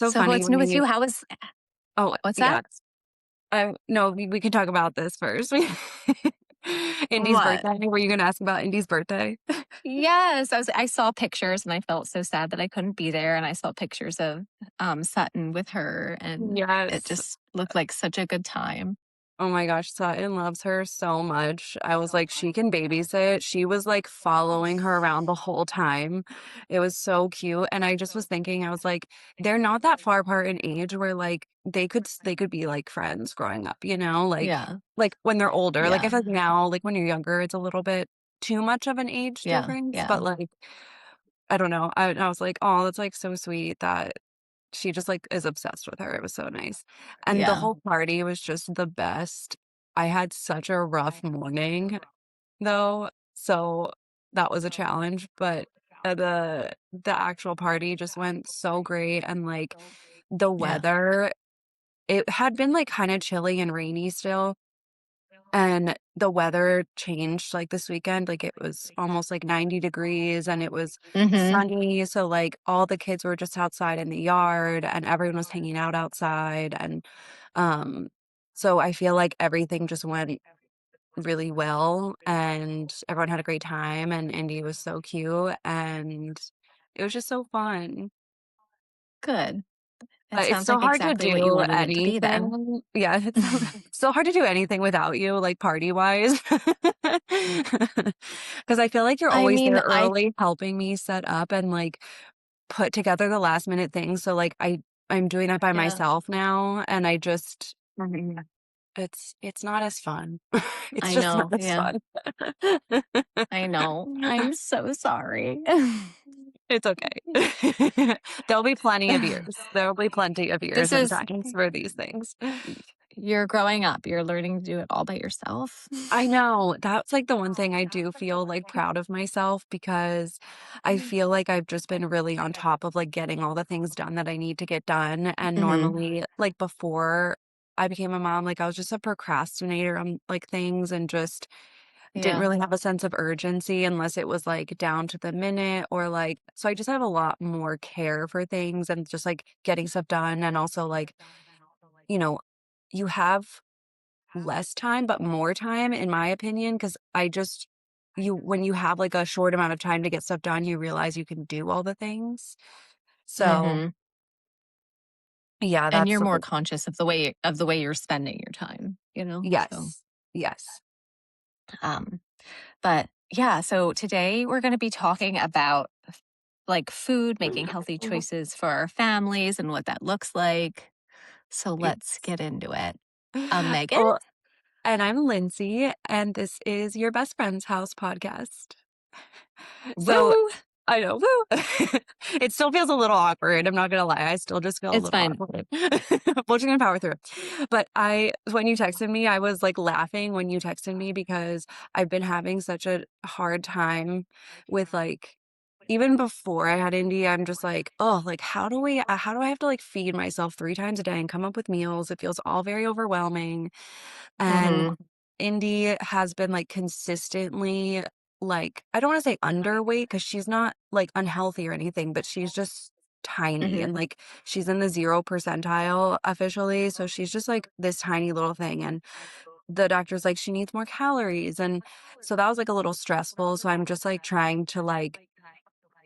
So So funny what's new when with you? you How was oh, what's that? yes. No, we can talk about this first. Indy's What? birthday. Were you gonna ask about Indy's birthday? Yes, I saw pictures and I felt so sad that I couldn't be there, and I saw pictures of, Sutton with her, and it Yes. just looked like such a good time. Oh my gosh, Sutton loves her so much. I was like, "She can babysit." She was, like, following her around the whole time. It was so cute, and I just was thinking, I was like, "They're not that far apart in age where, like, they could be, like, friends growing up, you know?" Yeah, Like, when they're older. Like, I yeah, feel like now, like, when you're younger, it's a little bit too much of an age yeah, difference, yeah, but, like, I don't know. I was like, "Oh, that's, like, so sweet that she just, like, is obsessed with her." It was so nice. And the yeah. whole party was just the best. I had such a rough morning, though, so that was a challenge, but, the actual party just went so great, and, like, the Yeah. weather, it had been, like, kinda chilly and rainy still, and the weather changed, like, this weekend, like, it was almost, like, 90 degrees, and it was Mhm. sunny, so, like, all the kids were just outside in the yard, and everyone was hanging out outside, and, um, so I feel like everything just went really well, and everyone had a great time, and Indy was so cute, and it was just so fun. Good. It But it's sounds so like hard to exactly what you do wanted it to be then. anything. Yeah, it's so hard to do anything without you, like, party-wise. 'Cause I feel like you're I always mean, there early helping me set up and, like, put together the last minute things, so, like, I'm doing that by yeah, myself now, and I just it's not as fun. It's I just not know, as yeah, fun. I know. I'm so sorry. It's okay. There'll be plenty of years. There will be plenty of This years and is times for these things. y you're growing up, you're learning to do it all by yourself. I know. That's, like, the one thing I do feel, like, proud of myself because I feel like I've just been really on top of, like, getting all the things done that I need to get done, and Mhm. normally, like, before I became a mom, like, I was just a procrastinator on, like, things and just didn't Yeah, really have a sense of urgency unless it was, like, down to the minute or, like so I just have a lot more care for things and just, like, getting stuff done and also, like, you know, you have less time, but more time, in my opinion, because I just you when you have, like, a short amount of time to get stuff done, you realize you can do all the things. So, mhm, yeah, and you're that's more like conscious of the way you're spending your time, you know, so, yes. Yes. um, but, yeah, so today we're gonna be talking about, like, food, making healthy choices for our families and what that looks like, so let's Yes. get into it. Megan? Oh, and I'm Lindsay, and this is your best friend's house podcast. So Woo! I know, woo. It still feels a little awkward, I'm not gonna lie, I still just feel a It's little fine. awkward. We're just gonna power through. But I when you texted me, I was, like, laughing when you texted me because I've been having such a hard time with, like even before I had Indy, I'm just like, "Oh, like, how do I have to, like, feed myself 3 times a day and come up with meals?" It feels all very overwhelming, and Mhm, Indy has been, like, consistently, like I don't wanna say underweight because she's not, like, unhealthy or anything, but she's just tiny mhm, and, like, she's in the 0 percentile officially, so she's just, like, this tiny little thing, and the doctor's like, "She needs more calories," and so that was, like, a little stressful, so I'm just, like, trying to, like,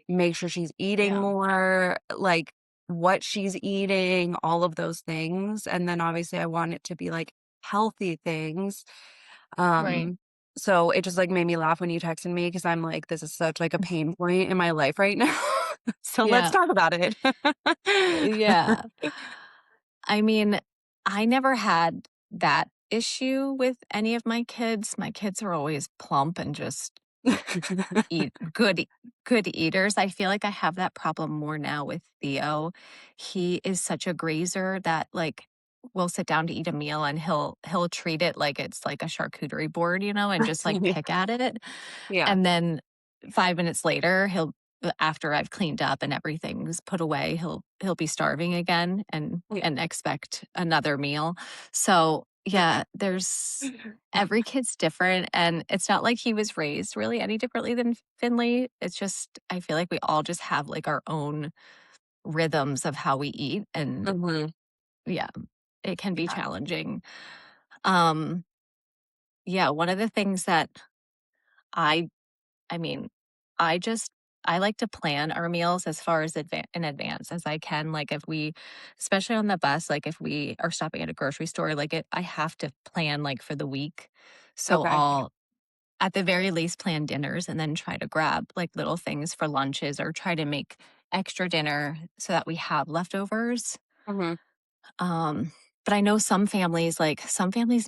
make sure she's eating yeah, more, like, what she's eating, all of those things, and then obviously I want it to be, like, healthy things. right. Um, so it just, like, made me laugh when you texted me because 'cause I'm like, "This is such, like, a pain point in my life right now." So let's Yeah, talk about it. yeah. I mean, I never had that issue with any of my kids. My kids are always plump and just eat good eaters. I feel like I have that problem more now with Theo. He is such a grazer that, like, we'll sit down to eat a meal and he'll treat it like it's like a charcuterie board, you know, and just, like, Yeah. pick at it. Yeah. And then 5 minutes later, after I've cleaned up and everything's put away, he'll be starving again Yeah. and expect another meal. So, yeah, there's every kid's different, and it's not like he was raised really any differently than Finley. It's just I feel like we all just have, like, our own rhythms of how we eat, and Mhm. yeah, it can be Yeah. challenging. Um, yeah, one of the things that I I mean, I just I like to plan our meals as far as in advance as I can. Like if we, especially on the bus, like if we are stopping at a grocery store, I have to plan like for the week. So Okay. I'll at the very least plan dinners and then try to grab like little things for lunches or try to make extra dinner so that we have leftovers. Mhm. Um, but I know some families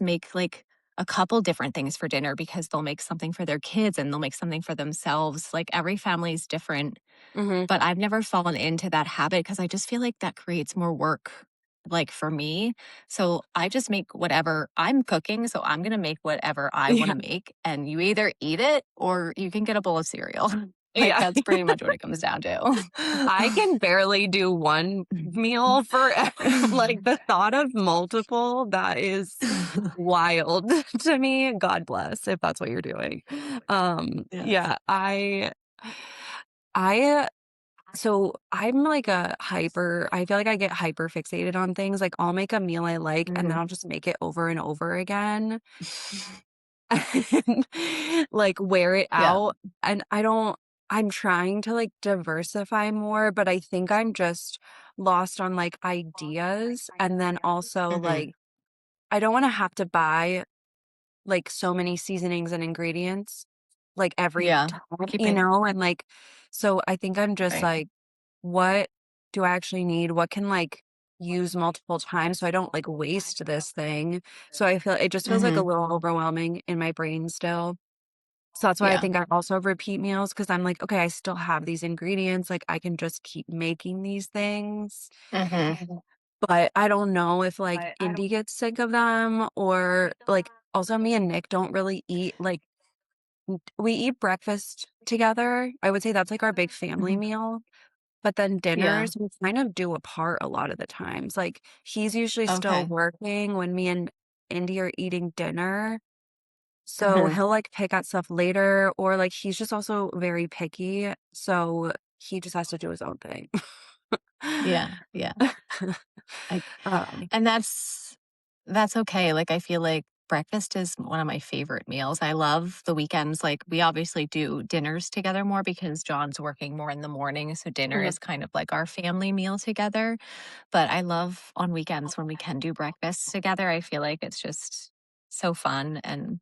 make like a couple different things for dinner because they'll make something for their kids and they'll make something for themselves. Like every family is different, Mhm. but I've never fallen into that habit because I just feel like that creates more work like for me. So I just make whatever I'm cooking. So I'm going to make whatever I want Yeah. to make. And you either eat it or you can get a bowl of cereal. Like Yeah. that's pretty much what it comes down to. I can barely do one meal for like, the thought of multiple, that is wild to me. God bless if that's what you're doing. Yes. Yeah, I so I'm like a hyper I feel like I get hyper fixated on things, like, I'll make a meal I like, and then Mhm. I'll just make it over and over again, and, like, wear it Yeah. out, and I'm trying to, like, diversify more, but I think I'm just lost on, like, ideas, and then also, Mhm. like, I don't wanna have to buy, like, so many seasonings and ingredients, like, every Yeah. time, Keeping and, like, so I think I'm just, right. like, what do I actually need? What can, like, use multiple times so I don't, like, waste this thing? So I feel it just feels, like, a Mhm. little overwhelming in my brain still. So that's why I Yeah. think I also repeat meals because 'cause I'm like, "Okay, I still have these ingredients, like, I can just keep making these things." Mhm. But I don't know if, like, Indy gets sick of them or, like also me and Nick don't really eat, like we eat breakfast together. I would say that's, like, our big family Mhm. meal, but then Yeah. dinners, we kind of do apart a lot of the times. Like, he's usually still Okay. working when me and Indy are eating dinner, so Mhm. he'll, like, pick out stuff later or, like, he's just also very picky, so he just has to do his own thing. Yeah. Yeah. I Um, and that's okay. Like, I feel like breakfast is one of my favorite meals. I love the weekends. Like, we obviously do dinners together more because John's working more in the morning, so dinner mhm. is kind of like our family meal together. But I love on weekends when we can do breakfast together. I feel like it's just so fun, and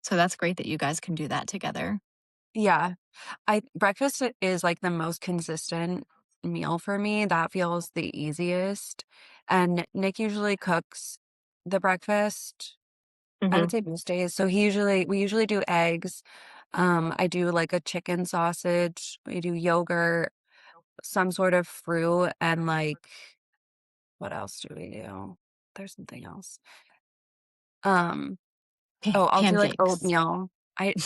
so that's great that you guys can do that together. Yeah. I breakfast is, like, the most consistent meal for me, that feels the easiest, and Nick usually cooks the breakfast, I would Mhm. say most days, so we usually do eggs, I do, like, a chicken sausage, we do yogurt, some sort of fruit, and, like what else do we do? There's something else. Um I'll do, like, Pancakes. oatmeal.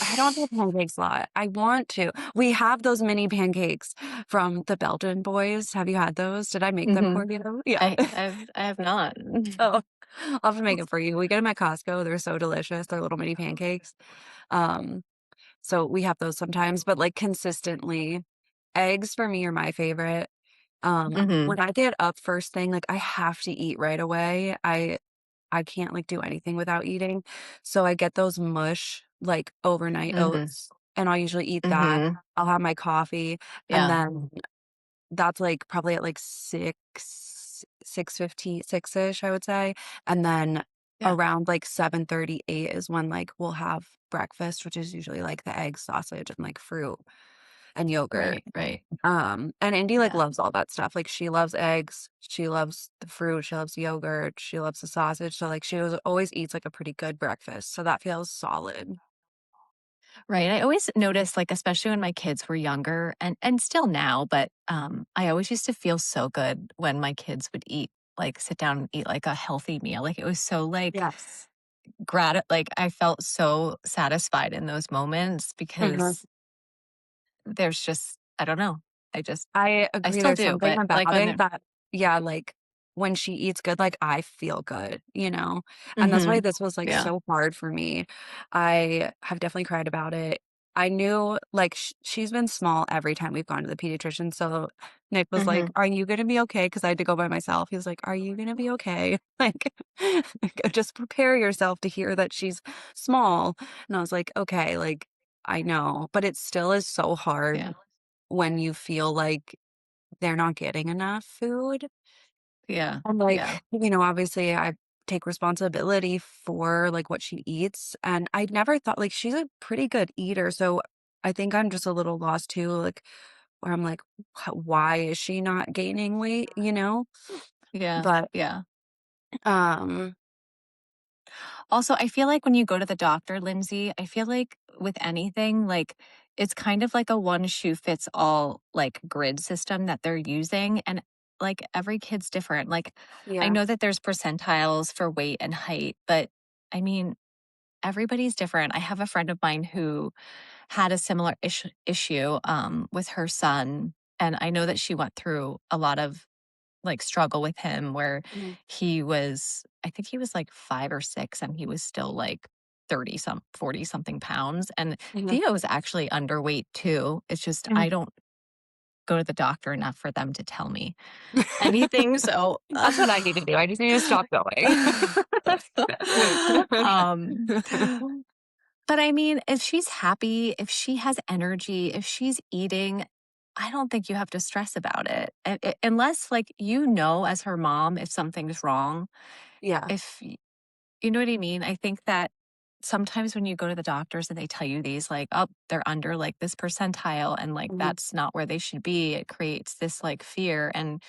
I don't do pancakes a lot. I want to. We have those mini pancakes from the Belgian boys. Have you had those? Did I make them for Mhm. you? Yeah. I have not. Oh, I'll have to make it for you. We get them at Costco. They're so delicious. They're little mini pancakes. Um, so we have those sometimes, but, like, consistently, eggs for me are my favorite. Mhm. When I get up first thing, like, I have to eat right away. I can't, like, do anything without eating, so I get those mush, like, overnight Mhm. oats, and I'll usually eat that. Mhm. I'll have my coffee, and Yeah. then that's, like, probably at, like, 6:50, 6-ish, I would say, and then Yeah. around, like, 7:30, 8 is when, like, we'll have breakfast, which is usually, like, the egg, sausage, and, like, fruit and yogurt. Right, right. And Indy, like, Yeah. loves all that stuff, like, she loves eggs, she loves the fruit, she loves yogurt, she loves the sausage, so, like, she always eats, like, a pretty good breakfast, so that feels solid. Right, I always noticed, like, especially when my kids were younger and still now, but, I always used to feel so good when my kids would eat like, sit down and eat, like, a healthy meal, like, it was so, like, Yes. like, I felt so satisfied in those moments Mhm. because there's just I don't know, I I agree, still there's do, something but, like, about when it they're that yeah, like, when she eats good, like, I feel good, And that's why Mhm. this was, like, Yeah. so hard for me. I have definitely cried about it. I knew, like, she's been small every time we've gone to the pediatrician, so Nick was like, Mhm. "Are you gonna be okay?" Because I had to go by myself. He was like, "Are you gonna be okay?" Like, "Just prepare yourself to hear that she's small." And I was like, "Okay," like, I know, but it still is so hard Yeah. when you feel like they're not getting enough food. Yeah. And, Yeah. like, obviously, I take responsibility for, like, what she eats, and I never thought like, she's a pretty good eater, so I think I'm just a little lost too, like, where I'm like, Why is she not gaining weight?" You know? Yeah. But, Yeah. um Also, I feel like when you go to the doctor, Lindsay, I feel like with anything, like it's kind of like a one shoe fits all like grid system that they're using. And like every kid's different. Like I Yeah. know that there's percentiles for weight and height, but I mean, everybody's different. I have a friend of mine who had a similar issue with her son. And I know that she went through a lot of like struggle with him where Mhm, I think he was like 5 or 6 and he was still like 40 something pounds. And mhm. Theo is actually underweight too. It's just Mhm. I don't go to the doctor enough for them to tell me anything. So That's what I need to do, I just need to stop going. um but I mean, if she's happy, if she has energy, if she's eating, I don't think you have to stress about it. Unless like you know as her mom if something's wrong. Yeah. If You know what I mean? I think that sometimes when you go to the doctors and they tell you these, like, oh, they're under like this percentile and like Mhm. that's not where they should be, it creates this like fear. And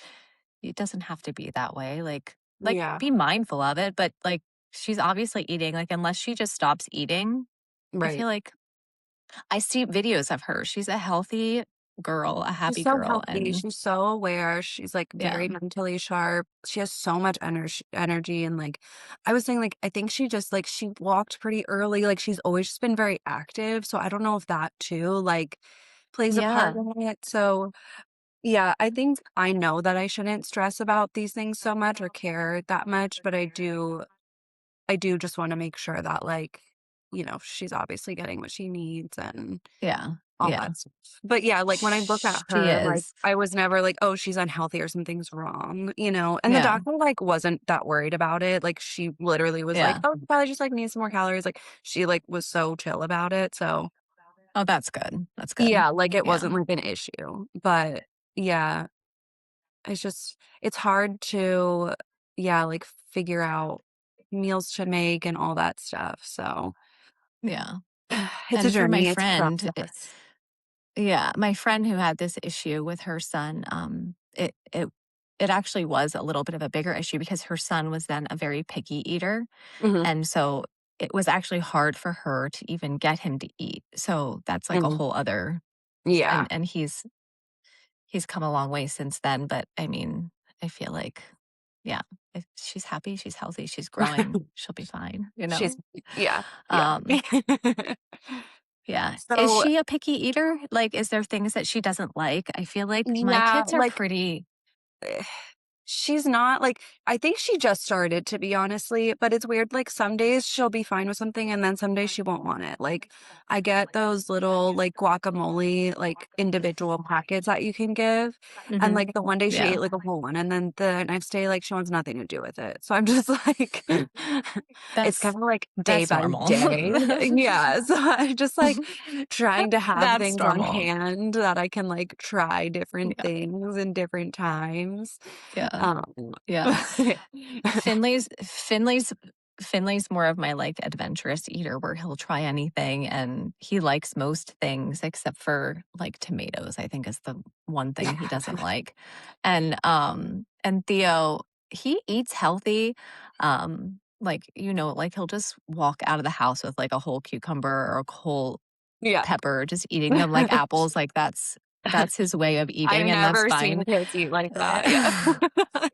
it doesn't have to be that way. Like Yeah. be mindful of it, but like she's obviously eating. Like, unless she just stops eating, I Right. feel like I see videos of her. She's a healthy girl, a She's happy so girl. healthy, And she's so aware, she's, like, yeah. very mentally sharp, she has so much energy, and, like, I was saying, like, I think she just, like she walked pretty early, like, she's always just been very active, so I don't know if that too, like, plays a part Yeah. in it, so, yeah, I think I know that I shouldn't stress about these things so much or care that much, but I do just wanna make sure that, like, she's obviously getting what she needs and Yeah. all Yeah. that stuff. But yeah, like, when I look at She her, like, is. I was never like, "Oh, she's unhealthy or something's wrong," you know? And the Yeah. doctor, like, wasn't that worried about it, like, she literally was like, Yeah. "Oh, you probably just, like, need some more calories," like, she, like, was so chill about it, so Oh, that's good. That's good. yeah, like, it Yeah. wasn't, like, an issue, but yeah, it's hard to, yeah, like, figure out meals to make and all that stuff, so Yeah. it's a And for my journey, it's a friend, process. yeah, my friend who had this issue with her son, it actually was a little bit of a bigger issue because her son was then a very picky eater, Mhm, and so it was actually hard for her to even get him to eat. So that's like a mhm. whole other. Yeah. And he's come a long way since then, but I mean, I feel like, yeah, if she's happy, she's healthy, she's growing, she'll be fine, you She's know? yeah, yeah. Um, yeah. Is So, she a picky eater? Like, is there things that she doesn't like? I feel like my yeah, kids are like, pretty. she's not like I think she just started, to be honestly, but it's weird, like, some days she'll be fine with something, and then some days she won't want it. Like, I get those little, like, guacamole, like, individual packets that you can give, and, Mhm. like, the one day she Yeah. ate, like, a whole one, and then the next day, like, she wants nothing to do with it. So I'm just like it's That's kinda like day that's by normal. day. Yeah, so I'm just, like, trying to have That's things on normal. hand that I can, like, try different Yeah. things in different times. Yeah. Um, Yeah. but Finley's Finley's more of my, like, adventurous eater where he'll try anything, and he likes most things except for, like, tomatoes, I think is the one thing he doesn't like. And Theo, he eats healthy, like, like, he'll just walk out of the house with, like, a whole cucumber or a whole yeah. pepper, just eating them like apples, like, that's his way of I've eating, and that's never seen fine. kids eat like that, yeah.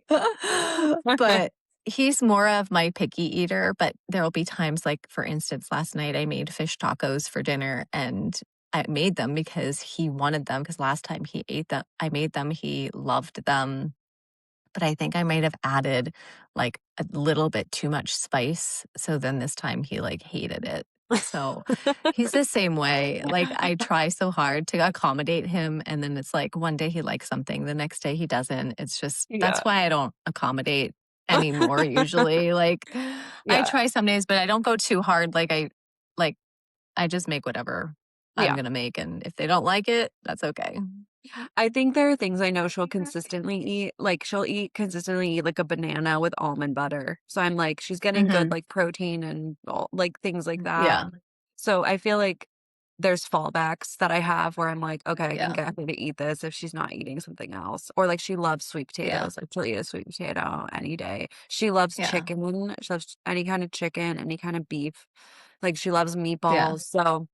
Eh, But he's more of my picky eater, but there'll be times like, for instance, last night I made fish tacos for dinner, and I made them because he wanted them, because last time he ate them I made them, he loved them, but I think I might have added, like, a little bit too much spice, so then this time he, like, hated it. So, he's the same way, like, I try so hard to accommodate him, and then it's like one day he likes something, the next day he doesn't. It's just that's Yeah. why I don't accommodate anymore usually, like, I Yeah. try some days, but I don't go too hard, like, I just make whatever I'm Yeah. gonna make, and if they don't like it, that's okay. I think there are things I know she'll consistently eat, like, she'll consistently eat, like, a banana with almond butter. So I'm like, she's getting good, Mhm. like, protein and all like, things like that. Yeah, So I feel like there's fallbacks that I have where I'm like, "Okay, I can yeah, get her to eat this if she's not eating something else." Or, like, she loves sweet yeah, potatoes, like, she'll eat a sweet potato any day. She loves yeah, chicken. She loves any kind of chicken, any kind of beef. Like, she loves yeah, meatballs. So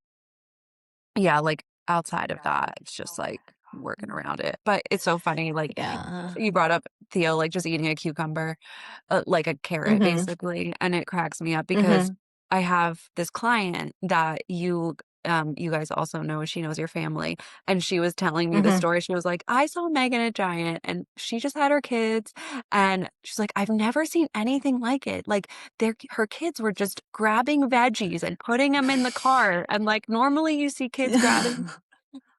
yeah, like, outside of that, it's just, like, working around it, but it's so funny, like, yeah. you brought up Theo, like, just eating a cucumber, like a carrot, Mhm, basically, and it cracks me up because mhm, I have this client that you guys also know, she knows your family, and she was telling me the mhm. story, she was like, "I saw Megan a Giant, and she just had her kids, and she's like, I've never seen anything like it, like, her kids were just grabbing veggies and putting them in the cart, and, like, normally you see kids grabbing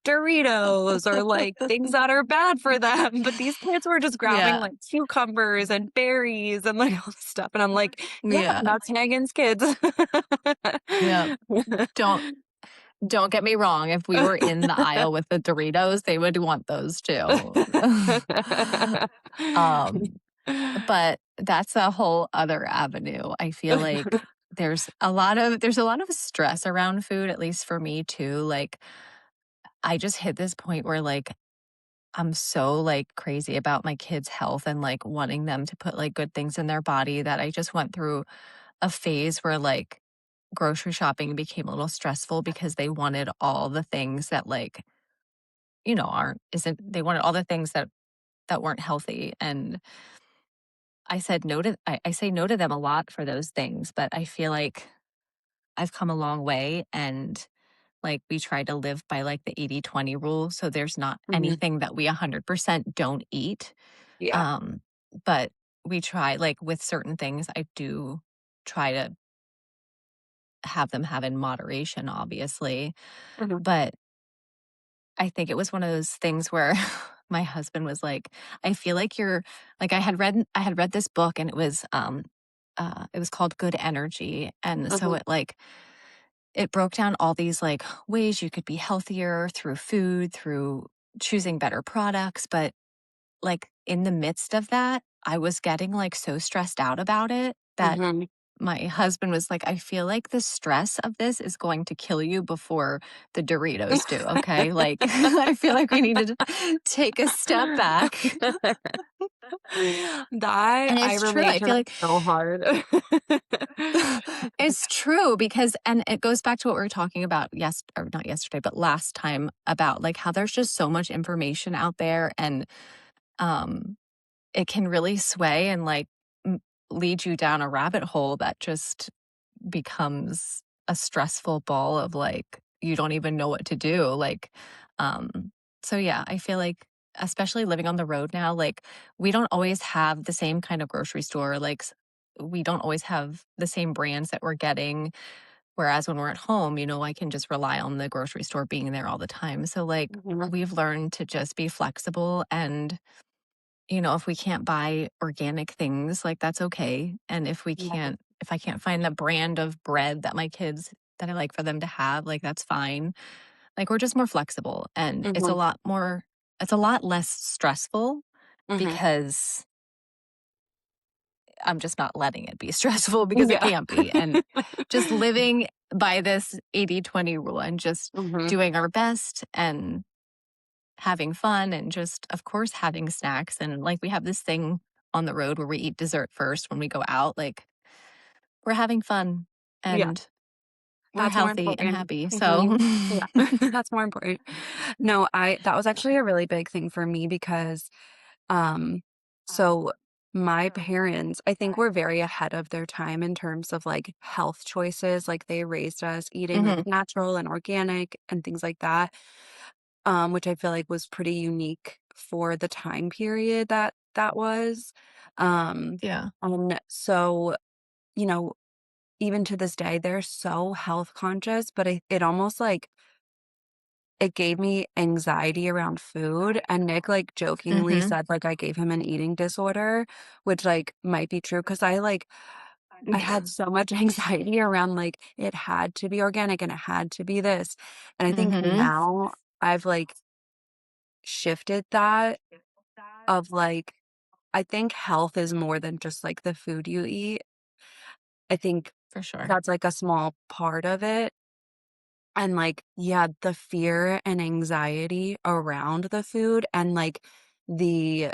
Doritos or, like, things that are bad for them, but these kids were just grabbing, Yeah, like, cucumbers and berries and, like, all this stuff, and I'm like, "Yeah, yeah, that's Megan's kids." yeah. Don't don't get me wrong, if we were in the aisle with the Doritos, they would want those too. Um, but that's a whole other avenue. I feel like there's a lot of stress around food, at least for me too, like, I just hit this point where, like, I'm so, like, crazy about my kids' health and, like, wanting them to put, like, good things in their body that I just went through a phase where, like, grocery shopping became a little stressful because they wanted all the things that, like, aren't isn't they wanted all the things that weren't healthy, and I say no to them a lot for those things, but I feel like I've come a long way, and, like, we try to live by, like, the 80/20 rule, so there's not Mhm. anything that we 100% don't eat. Yeah. Um, but we try like, with certain things, I do try to have them have in moderation, obviously, Mhm. but I think it was one of those things where my husband was like, "I feel like you're" like, I had read this book, and it was called Good Energy, and so Mhm. it broke down all these, like, ways you could be healthier through food, through choosing better products, but, like, in the midst of that, I was getting, like, so stressed out about it that Mhm. my husband was like, "I feel like the stress of this is going to kill you before the Doritos do, okay? Like, I feel like we need to take a step back." That And I it's true, relate I to feel that like so hard. it's true because and it goes back to what we were talking about or not yesterday, but last time about, like, how there's just so much information out there and, um, it can really sway and, like, lead you down a rabbit hole that just becomes a stressful ball of, like, you don't even know what to do, like, um so, yeah, I feel like, especially living on the road now, like, we don't always have the same kind of grocery store, like, we don't always have the same brands that we're getting, whereas when we're at home, I can just rely on the grocery store being there all the time, so, like, Mhm. we've learned to just be flexible and if we can't buy organic things, like, that's okay, and Yeah. if I can't find the brand of bread that I like for them to have, like, that's fine. Like, we're just more flexible, and Mhm. it's a lot less stressful Mhm. because I'm just not letting it be stressful because it Yeah. can't be, and just living by this 80/20 rule and just Mhm. doing our best and having fun and just, of course, having snacks, and, like, we have this thing on the road where we eat dessert first when we go out, like, we're having fun, Yeah. and we're That's more healthy and important. happy, so Mhm. Yeah. That's more important. No, I that was actually a really big thing for me because, um, so my parents, I think were very ahead of their time in terms of, like, health choices, like, they raised us eating, like, Mhm. natural and organic and things like that, which I feel like was pretty unique for the time period that that was. Um, Yeah. and so, you know, even to this day, they're so health conscious, but it almost like it gave me anxiety around food, and Nick, like, jokingly Mhm. said, like, I gave him an eating disorder, which, like, might be true because I had so much anxiety around, like, it had to be organic and it had to be this, and I think Mhm. now I've, like, shifted that of, like I think health is more than just, like, the food you eat. I think For sure. that's, like, a small part of it, and, like, yeah, the fear and anxiety around the food and, like, the,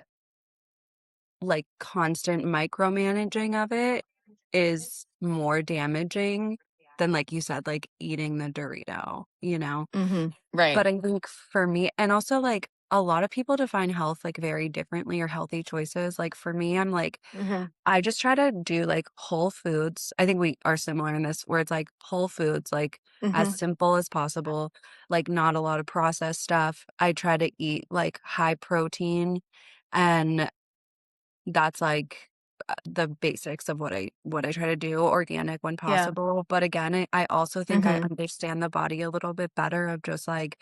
like, constant micromanaging of it is more damaging than, like you said, like, eating the Dorito, you know? Mhm. Right. But I think for me and also, like, a lot of people define health, like, very differently or healthy choices. Like, for me, I'm like, Mhm. I just try to do, like, whole foods. I think we are similar in this, where it's, like, whole foods, like, as Mhm. simple as possible, like, not a lot of processed stuff. I try to eat, like, high protein, and that's, like, the basics of what I try to do, organic when Yeah. possible. But again, I also think I Mhm. understand the body a little bit better of just, like,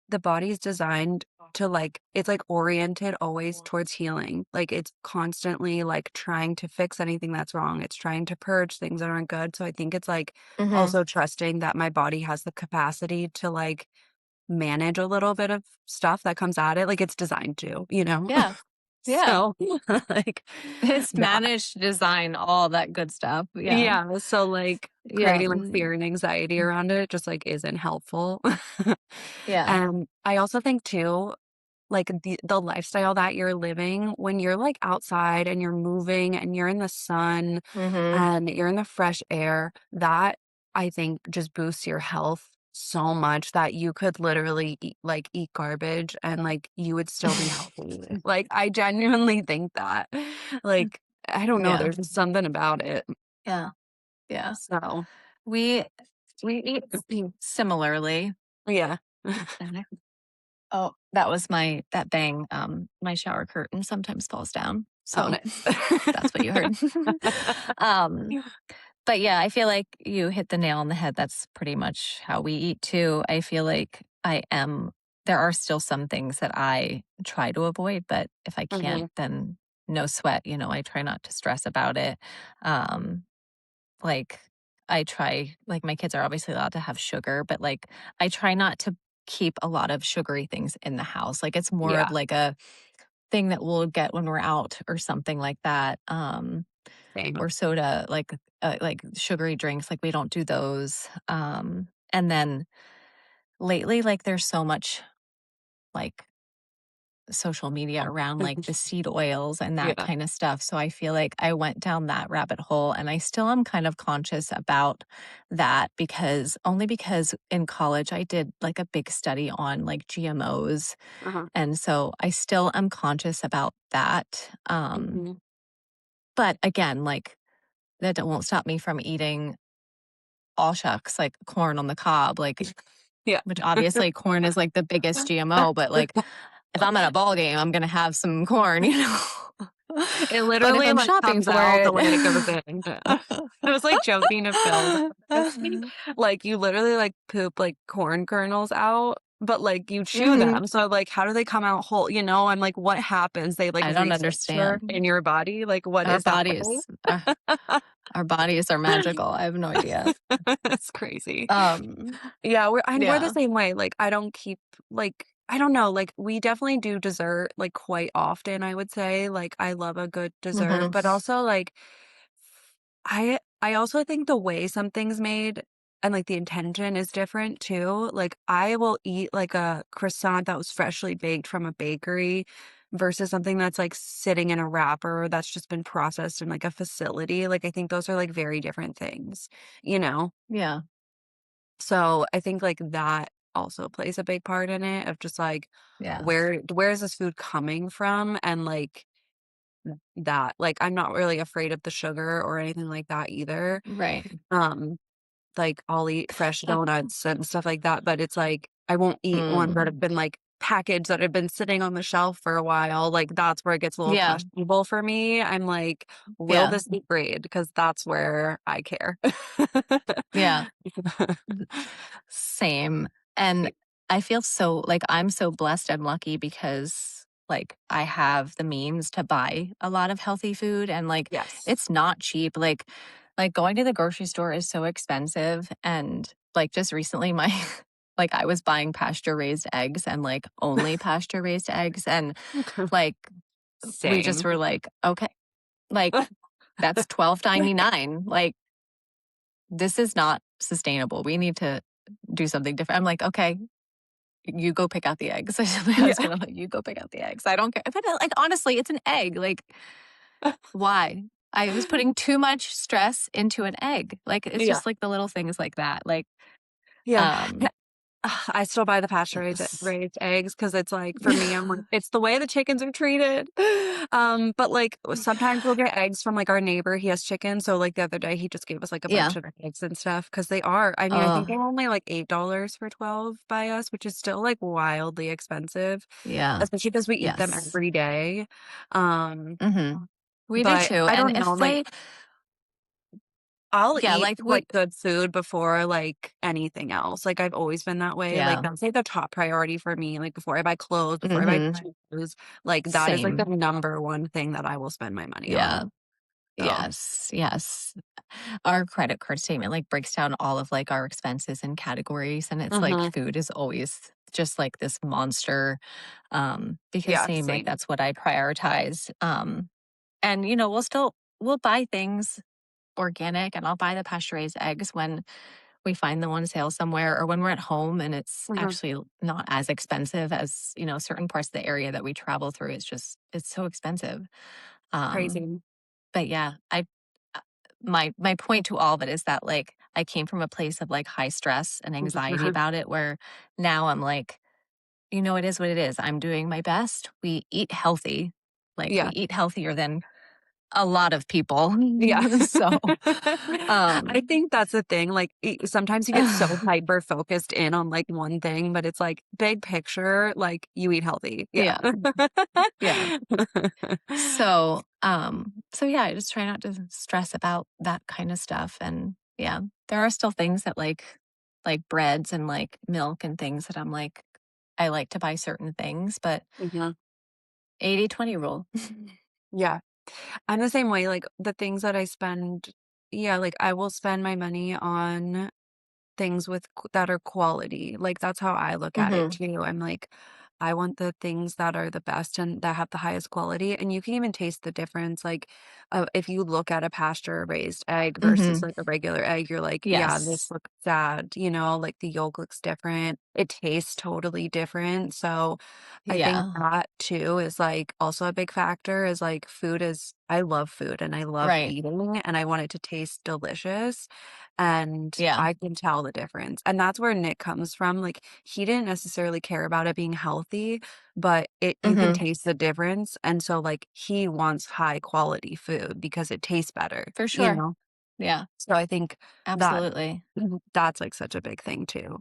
the body's designed to, like it's, like, oriented always towards healing. Like, it's constantly, like, trying to fix anything that's wrong. It's trying to purge things that aren't good. So I think it's, like, Mhm. also trusting that my body has the capacity to, like, manage a little bit of stuff that comes at it, like it's designed to, you know? Yeah. Yeah. So, like, It's that managed design, all that good stuff. Yeah. yeah, so, like, Yeah. creating, like, Mm. fear and anxiety around it just, like, isn't helpful. Yeah. And I also think too like, the lifestyle that you're living, when you're, like, outside and you're moving and you're in the sun Mhm. and you're in the fresh air, that, I think, just boosts your health so much that you could literally eat garbage and, like, you would still be healthy. Like, I genuinely think that. Like, I don't know, Yeah. there's just something about it. Yeah. Yeah. So We we eat similarly. yeah. Oh, that was that bang, my shower curtain sometimes falls down, Oh, so nice. that's what you heard. Um, but yeah, I feel like you hit the nail on the head, that's pretty much how we eat too. I feel like there are still some things that I try to avoid, but if I can't, Mhm. then no sweat, I try not to stress about it. Um, like, I try like, my kids are obviously allowed to have sugar, but, like, I try not to keep a lot of sugary things in the house. Like, it's more of, Yeah, like, a thing that we'll get when we're out or something like that, same. or soda, like, sugary drinks, like, we don't do those, and then lately, like, there's so much, like, social media around, like, the seed oils and that Yeah. kinda stuff, so I feel like I went down that rabbit hole, and I still am kind of conscious about that because in college I did, like, a big study on, like, GMOs, Uh-huh. and so I still am conscious about that, Mhm. but again, like, that won't stop me from eating all shucks, like, corn on the cob, like, Yeah. which obviously corn is, like, the biggest GMO, but, like, if I'm at a ball game, I'm gonna have some corn, you know? It But if literally, I'm like, shopping comes for out the it way it goes in. I was, like, joking to Phil about this. Like, you literally, like, poop, like, corn kernels out, but, like, you chew Mhm. them, so, like, how do they come out whole, you know? I'm like, "What happens? They, like, I don't restructure understand. in your body? Like, what Our is happening?" bodies our our bodies are magical, I have no idea. It's crazy. Um, Yeah, we're the yeah. same way, like, I don't keep like, I don't know, like, we definitely do dessert, like, quite often, I would say, like, I love a good dessert, Mhm. but also, like, I also think the way something's made and, like, the intention is different too, like, I will eat, like, a croissant that was freshly baked from a bakery versus something that's, like, sitting in a wrapper that's just been processed in, like, a facility, like, I think those are, like, very different things, you know? Yeah. So, I think, like, that also plays a big part in it of just, like, Yeah. where is this food coming from? And, like, that like, I'm not really afraid of the sugar or anything like that either. Right. Um, like, I'll eat fresh donuts and stuff like that, but it's like, I won't eat ones that Mm. have been, like, package that had been sitting on the shelf for a while, like, that's where it gets a little Yeah. questionable for me. I'm like, "Will Yeah. this be grade?" Because that's where I care. Yeah. Same. And I feel so like I'm so blessed and lucky because like I have the means to buy a lot of healthy food and like Yes. it's not cheap. Like going to the grocery store is so expensive and like just recently my like I was buying pasture raised eggs and like only pasture raised eggs and like we just Same. were like okay like that's 12.99 like this is not sustainable. We need to do something different. I'm like, okay, you go pick out the eggs. I said to my Yeah. husband, I'm like, you go pick out the eggs. I don't care. But like, honestly, it's an egg. Like, why? I was putting too much stress into an egg. Like, it's Yeah. just like the little things like that. Like, Yeah. um, I still buy the pasture raised eggs because it's like, for me, I'm like, it's the way the chickens are treated. But like sometimes we'll get eggs from like our neighbor. He has chickens, so like the other day he just gave us like a yeah. bunch of eggs and stuff because they are. I mean, I think Oh, they're only like $8 for 12 by us, which is still like wildly expensive, yeah. especially because we eat them Yes. every day. Um, We do but too. I And don't know, if like they, I'll yeah, eat, like, we, like, good food before, like, anything else, like, I've always been that way, like, yeah. that's, like, the top priority for me, like, before I buy clothes, before I buy hmm shoes, like, that is, like, the Same. number one thing that I will spend my money Yeah. on, so Yes. Yes. Our credit card statement, like, breaks down all of, like, our expenses and categories, and it's like mhm. food is always just, like, this monster, because Yeah, same, like, same. that's what I prioritize, and, we'll buy things organic, and I'll buy the pasture-raised eggs when we find them on sale somewhere or when we're at home and it's Mhm. actually not as expensive as, certain parts of the area that we travel through, it's so expensive, um Crazy. but yeah, uh, my point to all of it is that, like, I came from a place of, like, high stress and anxiety about it where now I'm like, it is what it is. I'm doing my best. We eat healthy. Like, we Yeah. eat healthier than a lot of people. Yeah. So, I um think that's the thing, like, sometimes you get so hyper focused in on, like, one thing, but it's like, big picture, like, you eat healthy, yeah. Yeah, yeah. So yeah, I just try not to stress about that kind of stuff, and yeah, there are still things that like breads and like milk and things that I'm like, I like to buy certain things, but Mhm. 80/20 rule. Yeah. I'm the same way, like, the things that I spend yeah, like, I will spend my money on things with that are quality, like, that's how I look at it Mhm, too. I'm like, I want the things that are the best and that have the highest quality, and you can even taste the difference, like, if you look at a pasture-raised egg versus, mhm. like, a regular egg, you're like, "Yeah, this Yes. looks sad," like, the yolk looks different, it tastes totally different, so I think Yeah. that too is, like, also a big factor is, like, food is I love food and I love Right. eating, and I want it to taste delicious, and Yeah. I can tell the difference, and that's where Nick comes from, like, he didn't necessarily care about it being healthy, but you can Mhm. taste the difference, and so, like, he wants high quality food because it tastes better, For you sure. know? Yeah, So I think that absolutely. that's, like, such a big thing too.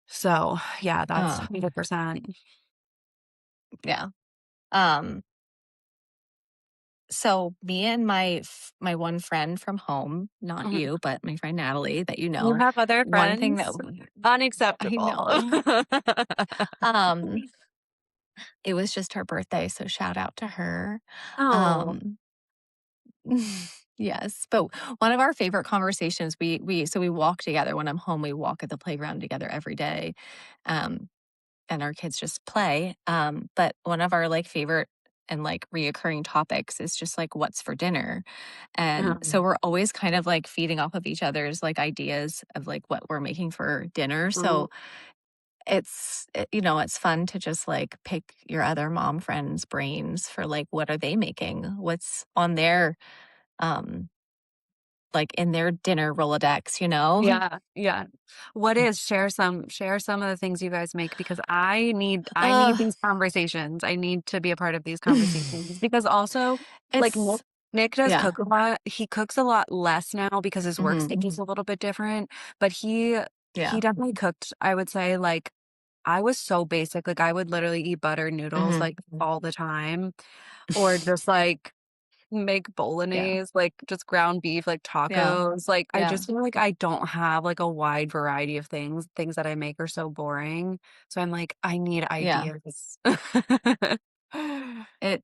So, yeah, that's Uh, 100%. yeah. Um, so me and my one friend from home, not Mhm. you, but my friend Natalie that you You know, have other one thing friends? I Unacceptable. know. Um, it was just her birthday, so shout out to her. Oh. Um, yes, but one of our favorite conversations, we walk together when I'm home, we walk at the playground together every day. Um, and our kids just play. But one of our like favorite and like reoccurring topics is just like what's for dinner. And so we're always kind of like feeding off of each other's like ideas of like what we're making for dinner. Mhm. So it's fun to just like pick your other mom friends' brains for like what are they making? What's on their um like in their dinner Rolodex, you know? Yeah, yeah. What is share some of the things you guys make because I need Uh these conversations. I need to be a part of these conversations because also, like, Nick it's Nick does yeah. cook a lot. He cooks a lot less now because his work Mhm. schedule is a little bit different, but he Yeah. definitely cooked, I would say, like, I was so basic, like, I would literally eat butter noodles, Mhm. like, all the time, or just, like, make Yeah. bolognese, like, just ground beef, like, Yeah. tacos, like, I Yeah. just feel like I don't have, like, a wide variety of things that I make are so boring, so I'm like, "I need Yeah. ideas." It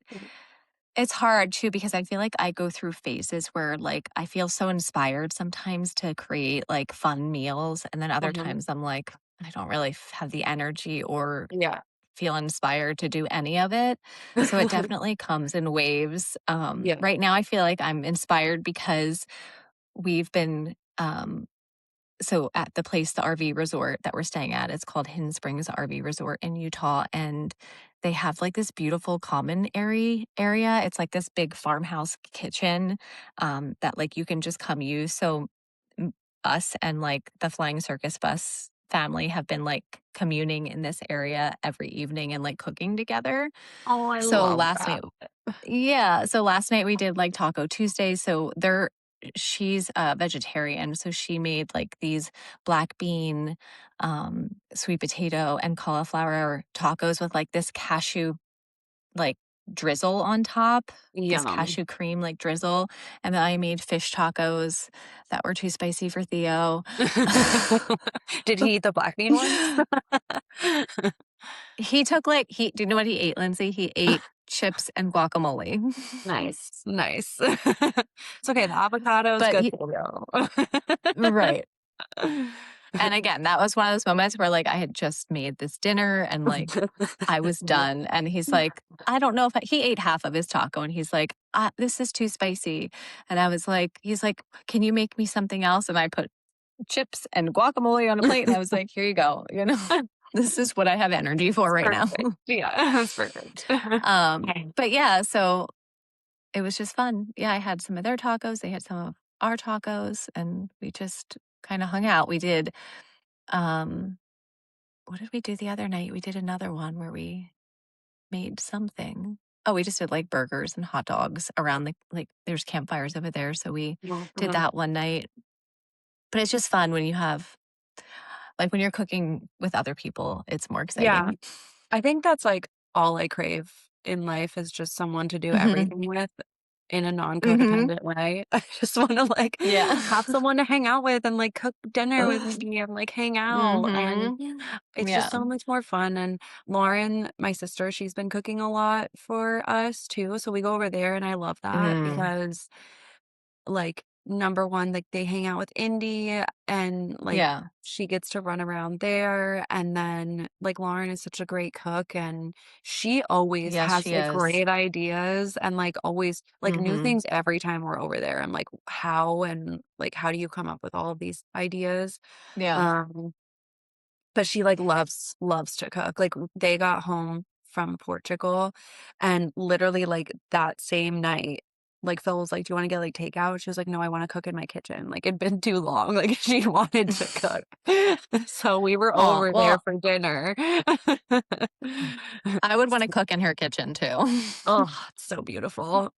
it's hard too because I feel like I go through phases where, like, I feel so inspired sometimes to create, like, fun meals, and then other Mhm. times I'm like, I don't really have the energy or Yeah. feel inspired to do any of it. So it definitely comes in waves. Yeah. Right now I feel like I'm inspired because we've been, so at the place, the RV resort that we're staying at, it's called Hidden Springs RV Resort in Utah, and they have like this beautiful common area. It's like this big farmhouse kitchen that like you can just come use. So m- us and like the Flying Circus Bus family have been like communing in this area every evening and like cooking together. Oh, I So love last that. night yeah, so last night we did, like, Taco Tuesday, so they're she's a vegetarian, so she made, like, these black bean, sweet potato, and cauliflower tacos with, like, this cashew, like, drizzle on top, this Yum. cashew cream, like, drizzle, and then I made fish tacos that were too spicy for Theo. Did he eat the black bean ones? He took, like he do you know what he ate, Lindsay? He ate chips and guacamole. Nice, nice. It's okay, the avocado is But good he for right. you. And again, that was one of those moments where, like, I had just made this dinner and, like, I was done, and he's like, "I don't know if I" he ate half of his taco, and he's like, This is too spicy." And I was like he's like, "Can you make me something else?" And I put chips and guacamole on a plate, and I was like, "Here you go," you know? This is what I have energy for It's right now. perfect. Yeah, that's perfect. But yeah, so it was just fun. Yeah, I had some of their tacos, they had some of our tacos, and we just kinda hung out. We did, um what did we do the other night? We did another one where we made something. Oh, we just did, like, burgers and hot dogs around the like, there's campfires over there, so we did Mhm. that one night. But it's just fun when you have like, when you're cooking with other people, it's more Yeah. exciting. I think that's, like, all I crave in life is just someone to do Mhm. everything with in a Mhm. non-codependent way. I just wanna, like, Yeah. have someone to hang out with and, like, cook dinner with me and, like, hang out, and Mhm. it's Yeah. just so much more fun, and Lauren, my sister, she's been cooking a lot for us too, so we go over there, and I love that Mm. because, like, number 1, like, they hang out with Indy and, like, Yeah. she gets to run around there, and then, like, Lauren is such a great cook, and she always Yes, has, she like, is. great ideas and, like, always like, new Mhm. things every time we're over there. I'm like, "How?" And, like, "How do you come up with all of these ideas?" Yeah. Um but she, like, loves to cook, like, they got home from Portugal, and literally, like, that same night, like, Phil was like, "Do you wanna get, like, takeout?" She was like, "No, I wanna cook in my kitchen." Like, it'd been too long, like, she wanted to cook. So, we were Aw, over there well, for dinner. I would wanna cook in her kitchen too. Oh, it's so beautiful.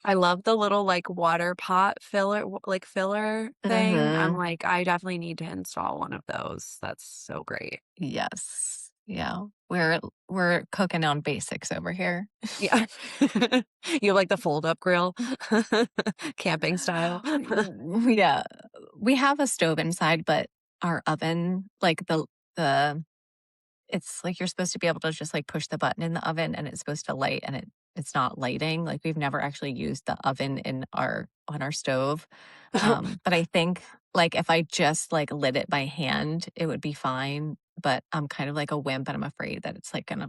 I love the little, like, water pot filler thing. I'm Mhm. like, I definitely need to install one of those. That's so great. Yes. Yeah. We're cooking on basics over here. Yeah. You have, like, the fold-up grill? Camping style? Yeah. We have a stove inside, but our oven, like the it's like you're supposed to be able to just like push the button in the oven and it's supposed to light and it's not lighting. Like we've never actually used the oven in our on our stove. But I think like if I just like lit it by hand, it would be fine. But I'm kind of like a wimp and I'm afraid that it's like gonna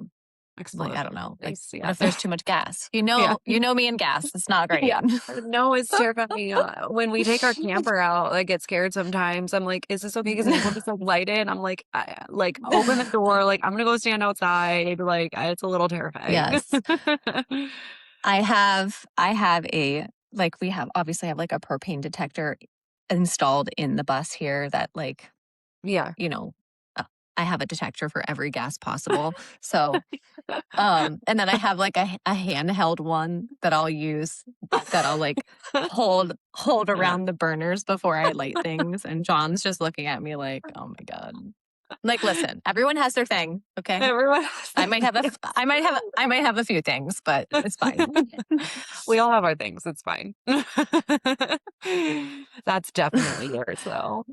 like, Explode. I don't know, like, Nice, what yeah. if there's too much gas? Yeah. You know me and gas, it's not great. Yeah. No, it's terrifying, when we take our camper out, I get scared sometimes. I'm like, "Is this okay? Because anyone just, like, light it?" I'm like, "Open the door, like, I'm gonna go stand outside." Like, it's a little terrifying. Yes. I have a like, we have obviously have, like, a propane detector installed in the bus here that, like, Yeah. you know, uh, I have a detector for every gas possible. So, and then I have, like, a handheld one that I'll use that I'll, like, hold around the burners before I light things, and John's just looking at me like, "Oh my god." Like, listen, everyone has their thing, okay? Everyone has I their might have a f things. I might have a few things, but it's fine. We all have our things, it's fine. That's definitely yours, though.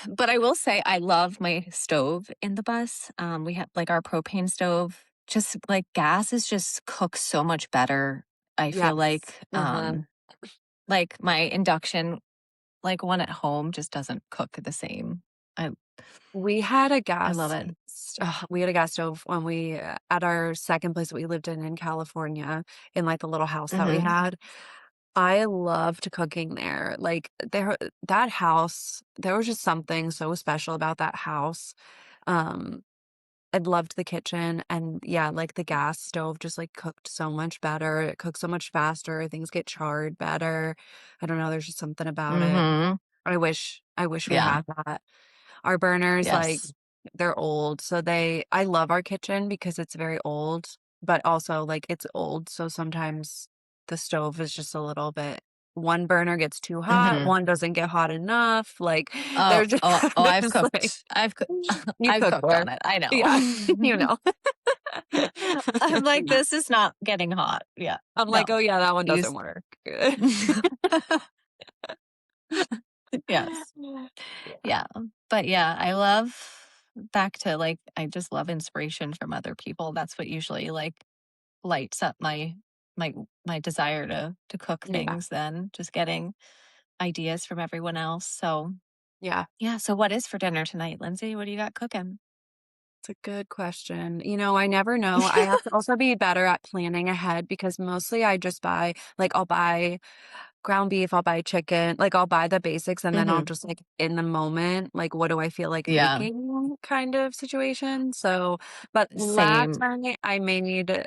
But I will say I love my stove in the bus. We have, like, our propane stove, just, like, gas is just cooks so much better, I feel Yes. Mhm. like, my induction, like, one at home just doesn't cook the same. I We had a I love gas it. we had a gas stove when we at our second place that we lived in California, in, like, the little house that we Mhm. had. I loved cooking there. Like, that house, there was just something so special about that house. Um, I loved the kitchen and, yeah, like, the gas stove just, like, cooked so much better. It cooks so much faster, things get charred better. I don't know, there's just something about it. Mhm. I wish we Yeah. had that. Our burners, like, Yes. they're old, so I love our kitchen because it's very old, but also, like, it's old, so sometimes the stove is just a little bit one burner gets too hot, Mhm. one doesn't get hot enough, like, Oh, there's just oh, oh, there's, like you I've cook cooked there. on it, I Yeah, you know. know. I'm like, "This is not getting hot." Yeah. I'm like, No. "Oh, yeah, that one doesn't Use work." Yes. Yeah. Yeah. But, yeah, I love back to, like, I just love inspiration from other people. That's what usually, like, lights up my my desire to cook Yeah, things then, just getting ideas from everyone else. So, yeah. yeah, so what is for dinner tonight, Lindsay? What do you got cooking? It's a good question. I never know. I have to also be better at planning ahead because mostly I just buy I'll buy ground beef, I'll buy chicken, like, I'll buy the basics and then I'll Mhm. just, like, in the moment, like, what do I feel like Yeah. making kind of situation. So, but last Same. night I made,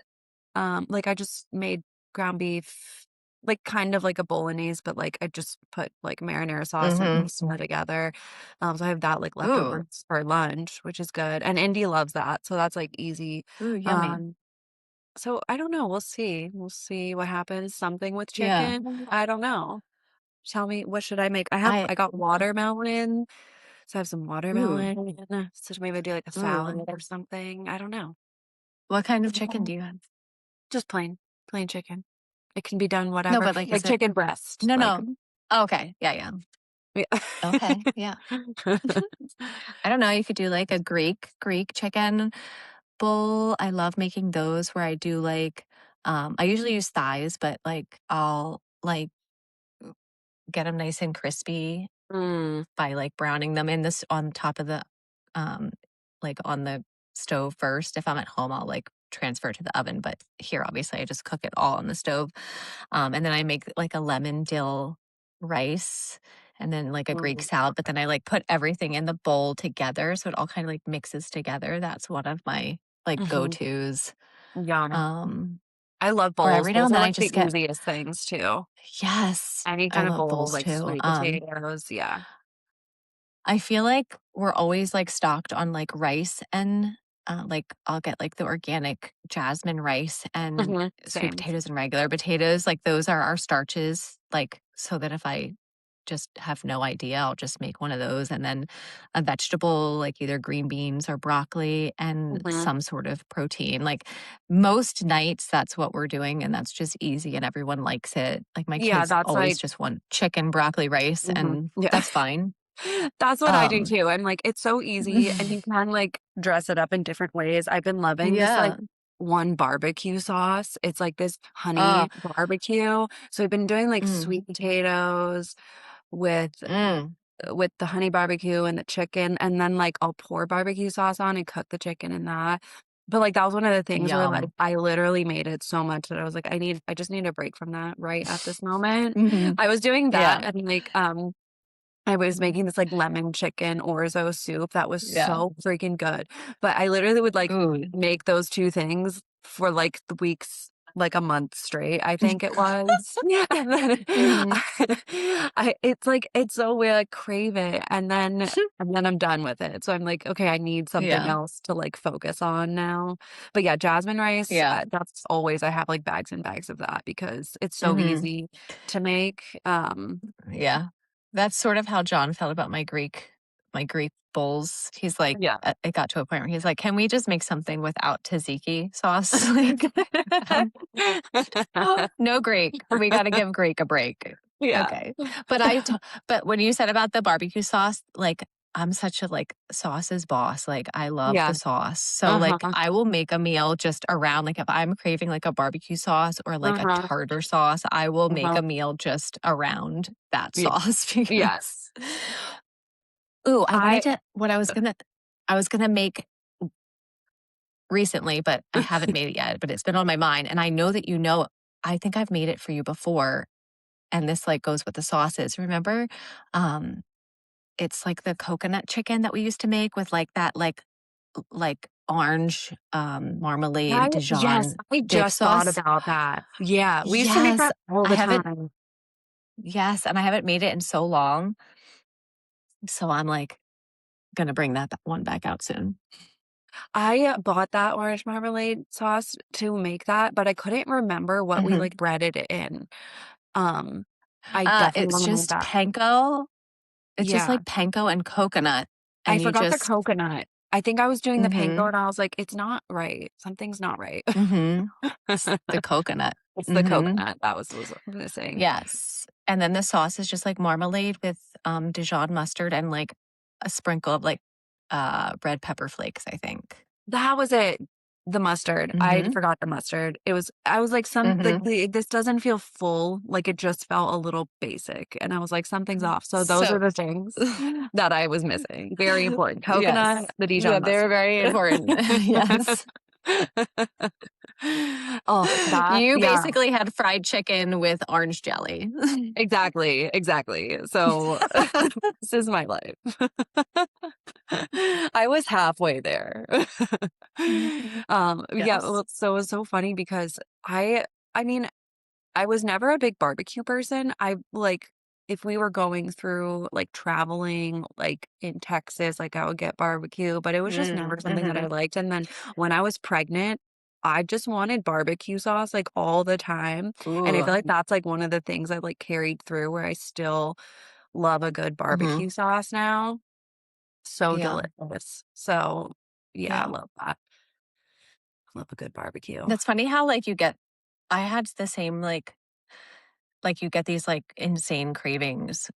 I just made ground beef, like, kind of like a bolognese, but, like, I just put, like, marinara sauce and Mhm. pasta together. So I have that, like, Ooh. leftovers for lunch, which is good, and Indy loves that, so that's, like, easy. Ooh, yummy. Um, so I don't know, we'll see. We'll see what happens. Something with Yeah. chicken, I don't know. Tell me, what should I make? I I got watermelon, so I have some ooh, watermelon, so maybe do, like, a salad ooh. or something, I don't know. What kind of chicken do you have? Just plain chicken. It can be done No, whatever, but, like, like is it chicken breast, no, like no. Oh, okay. Yeah, yeah. yeah. Okay, yeah. I don't know, you could do, like, a Greek chicken bowl. I love making those where I do, like, I usually use thighs, but, like, I'll, like, get them nice and crispy Mm, by, like, browning them in this on top of the, um on the stove first. If I'm at home, I'll, like, transfer to the oven, but here, obviously, I just cook it all on the stove. And then I make, like, a lemon dill rice and then, like, a Greek mm, salad, but then I, like, put everything in the bowl together, so it all kinda, like, mixes together. That's one of my, like, mhm, go-tos. yum. Um, I love or bowls. every now Bowls and are, then I like, the just get easiest things too. yes, Any I kind of love bowl, bowls like too. sweet potatoes, yeah. I feel like we're always, like, stocked on, like, rice and, like, I'll get, like, the organic jasmine rice and Mhm, sweet same. potatoes and regular potatoes, like, those are our starches, like, so that if I just have no idea, I'll just make one of those and then a vegetable, like, either green beans or broccoli and Mhm. some sort of protein, like, most nights, that's what we're doing, and that's just easy and everyone likes it, like, my Yeah, kids that's always like just want chicken, broccoli, rice, mhm, and yeah. that's fine. That's what I do Um too, and, like, it's so easy, and you can, like, dress it up in different ways. I've been loving this, like, Yeah. one barbecue sauce. It's, like, this Oh, honey barbecue. So I've been doing, like, mm, sweet potatoes with mm, the honey barbecue and the chicken, and then, like, I'll pour barbecue sauce on and cook the chicken in that. But, like, that was one of the things where, like, yum. I literally made it so much that I was like, I just need a break from that right at this moment." Mhm. I was doing that Yeah, and, like, I was making this, like, lemon chicken orzo soup that was yeah. so freaking good, but I literally would, like, Ooh. make those 2 things for, like, the weeks like, a month straight, I think it was. And then Mhm. it's, like it's so weird, I crave it, and then I'm done with it, so I'm like, "Okay, I need something Yeah, else to, like, focus on now." But, yeah, jasmine rice, yeah. that's always I have, like, bags and bags of that because it's so Mhm. easy to make, Yeah. That's sort of how John felt about my my Greek bowls. He's like, Yeah. it got to a point where he's like, "Can we just make something without tzatziki sauce?" Like, no Greek. We got to give Greek a break. Yeah. Okay. But but when you said about the barbecue sauce, like I'm such a like sauces boss. Like I love Yeah. the sauce. So like Uh-huh. I will make a meal just around like if I'm craving like a barbecue sauce or like a Uh-huh. tartar sauce, I will make Uh-huh. a meal just around that Yeah. sauce because Yes. ooh, I wanted I to what I was gonna make recently, but I haven't made it yet, but it's been on my mind. And I know that you know I think I've made it for you before. And this like goes with the sauces. Remember? Um, it's like the coconut chicken that we used to make with like that like orange marmalade yes, Dijon I dip just thought sauce. about that. Yeah, we used to make Yes, that all I the haven't time. yes, and I haven't made it in so long. So I'm like gonna bring that one back out soon. I bought that orange marmalade sauce to make that, but I couldn't remember what we, Mhm. like, breaded it in. Um, I definitely It's wanna make just that. panko. It's just Yeah. like panko and coconut, I and you forgot the just coconut. I think I was doing the panko mhm, and I was like, "It's not right. Something's not right." mhm. It's the coconut. It's the Mhm. coconut that was missing. Yes, and then the sauce is just like marmalade with, Dijon mustard and, like, a sprinkle of, like, red pepper flakes, I think. That was it. The mustard. I Mhm, forgot the mustard. I was like, mhm. this doesn't feel full, like, it just felt a little basic, and I was like, "Something's off." So those are So the things that I was missing. Very important. Coconut, yes. the Yeah, Dijon they're mustard. very important. Yes. Oh, that You yeah. basically had fried chicken with orange jelly. Exactly, exactly. So, this is my life. I was halfway there. Yeah, Yes. well, so it was so funny because I mean, I was never a big barbecue person. If we were going through, like, traveling, like, in Texas, like, I would get barbecue, but it was just never something that I Mhm. liked, and then when I was pregnant, I just wanted barbecue sauce, like, all the time, and I Ooh. feel like that's, like, one of the things I, like, carried through where I still love a good Mhm. barbecue sauce now. So Yeah. delicious. So, yeah, I Yeah. love that. Love a good barbecue. That's funny how, like, you get I had the same, like, you get these, like, insane cravings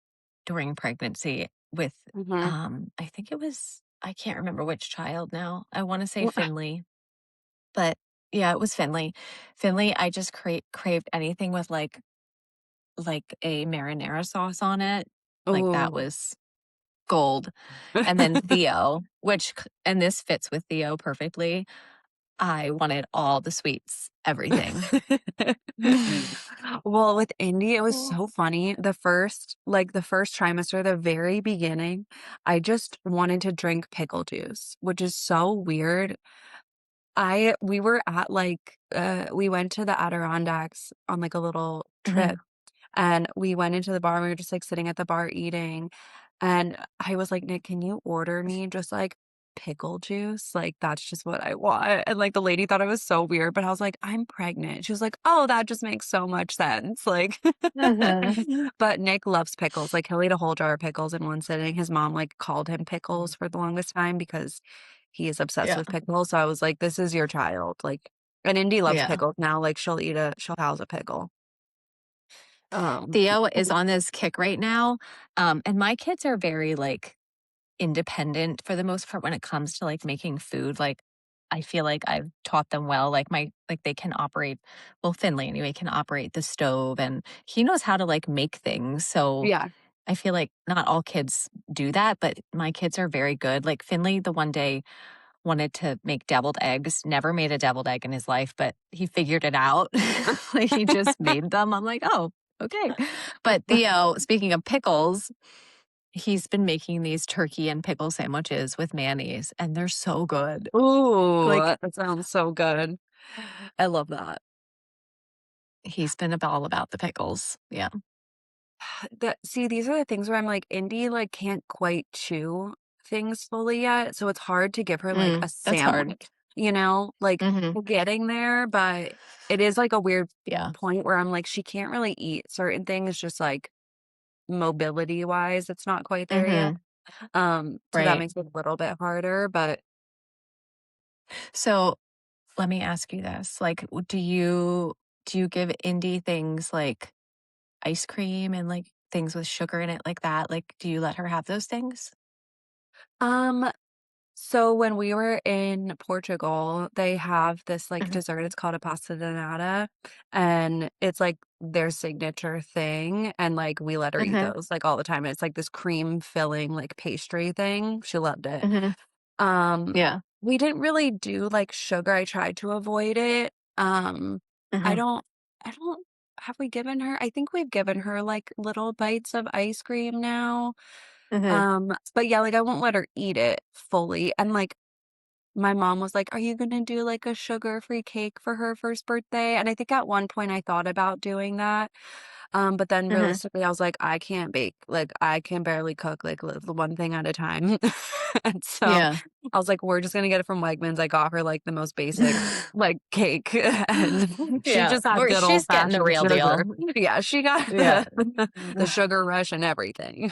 during pregnancy with, Mhm. I think it was I can't remember which child now. I wanna say Finley, but yeah, it was Finley. Finley, I just craved anything with, like, a marinara sauce on it. Like, that Ooh. was gold. And then Theo, and this fits with Theo perfectly, I wanted all the sweets, everything. Well, with Indy, it was Oh. so funny. The first trimester, the very beginning, I just wanted to drink pickle juice, which is so weird. I we were at we went to the Adirondacks on like a little trip Mhm. and we went into the bar and we were just like sitting at the bar eating. And I was like, Nick, can you order me just like pickle juice? Like, that's just what I want. And like the lady thought I was so weird, but I was like, I'm pregnant. She was like, oh, that just makes so much sense. Like, Mhm. but Nick loves pickles. Like, he'll eat a whole jar of pickles in one sitting. His mom like called him pickles for the longest time because he is obsessed Yeah. with pickles. So I was like, this is your child. Like, and Indy loves Yeah. pickles now. Like, she'll house a pickle. Um, Theo is on this kick right now, and my kids are very, like, independent for the most part when it comes to, like, making food, like, I feel like I've taught them well, like, they can operate well, Finley anyway, can operate the stove, and he knows how to, like, make things, so yeah. I feel like not all kids do that, but my kids are very good, like, Finley, the one day wanted to make deviled eggs, never made a deviled egg in his life, but he figured it out. Like, he just made them. I'm like, "Oh, okay." But Theo, speaking of pickles, he's been making these turkey and pickle sandwiches with mayonnaise, and they're so good. Ooh, Like, that sounds so good. I love that. he's been all about the pickles. Yeah. These are the things where I'm like, Indy, like, can't quite chew things fully yet, so it's hard to give her, like, a That's hard. sandwich, you know? Like, Mhm. we're getting there, but it is, like, a weird Yeah. point where I'm like, she can't really eat certain things just, like, mobility-wise, it's not quite there yet. Mhm. So that Right. makes it a little bit harder, but So, let me ask you this, like, do you give Indy things like ice cream and, like, things with sugar in it like that? Like, do you let her have those things? um so when we were in Portugal, they have this, like, Mhm, dessert, it's called a pasta de nata, and it's, like, their signature thing, and, like, we let her eat mhm, those, like, all the time, and it's, like, this cream filling, like, pastry thing, she loved it. mhm. Um, Yeah. we didn't really do, like, sugar, I tried to avoid it, I Mhm, don't I don't have we given her I think we've given her, like, little bites of ice cream now, mhm, but yeah, like, I won't let her eat it fully, and, like, my mom was like, "Are you gonna do, like, a sugar-free cake for her first birthday?" And I think at one point I thought about doing that, but then mhm. realistically, I was like, "I can't bake, like, I can barely cook, like, one thing at a time." And so, Yeah. I was like, "We're just gonna get it from Wegmans." I got her, like, the most basic, like, cake, and she Yeah, just had or good she's getting the old-fashioned real sugar. deal. Yeah, she got Yeah. the sugar rush and everything.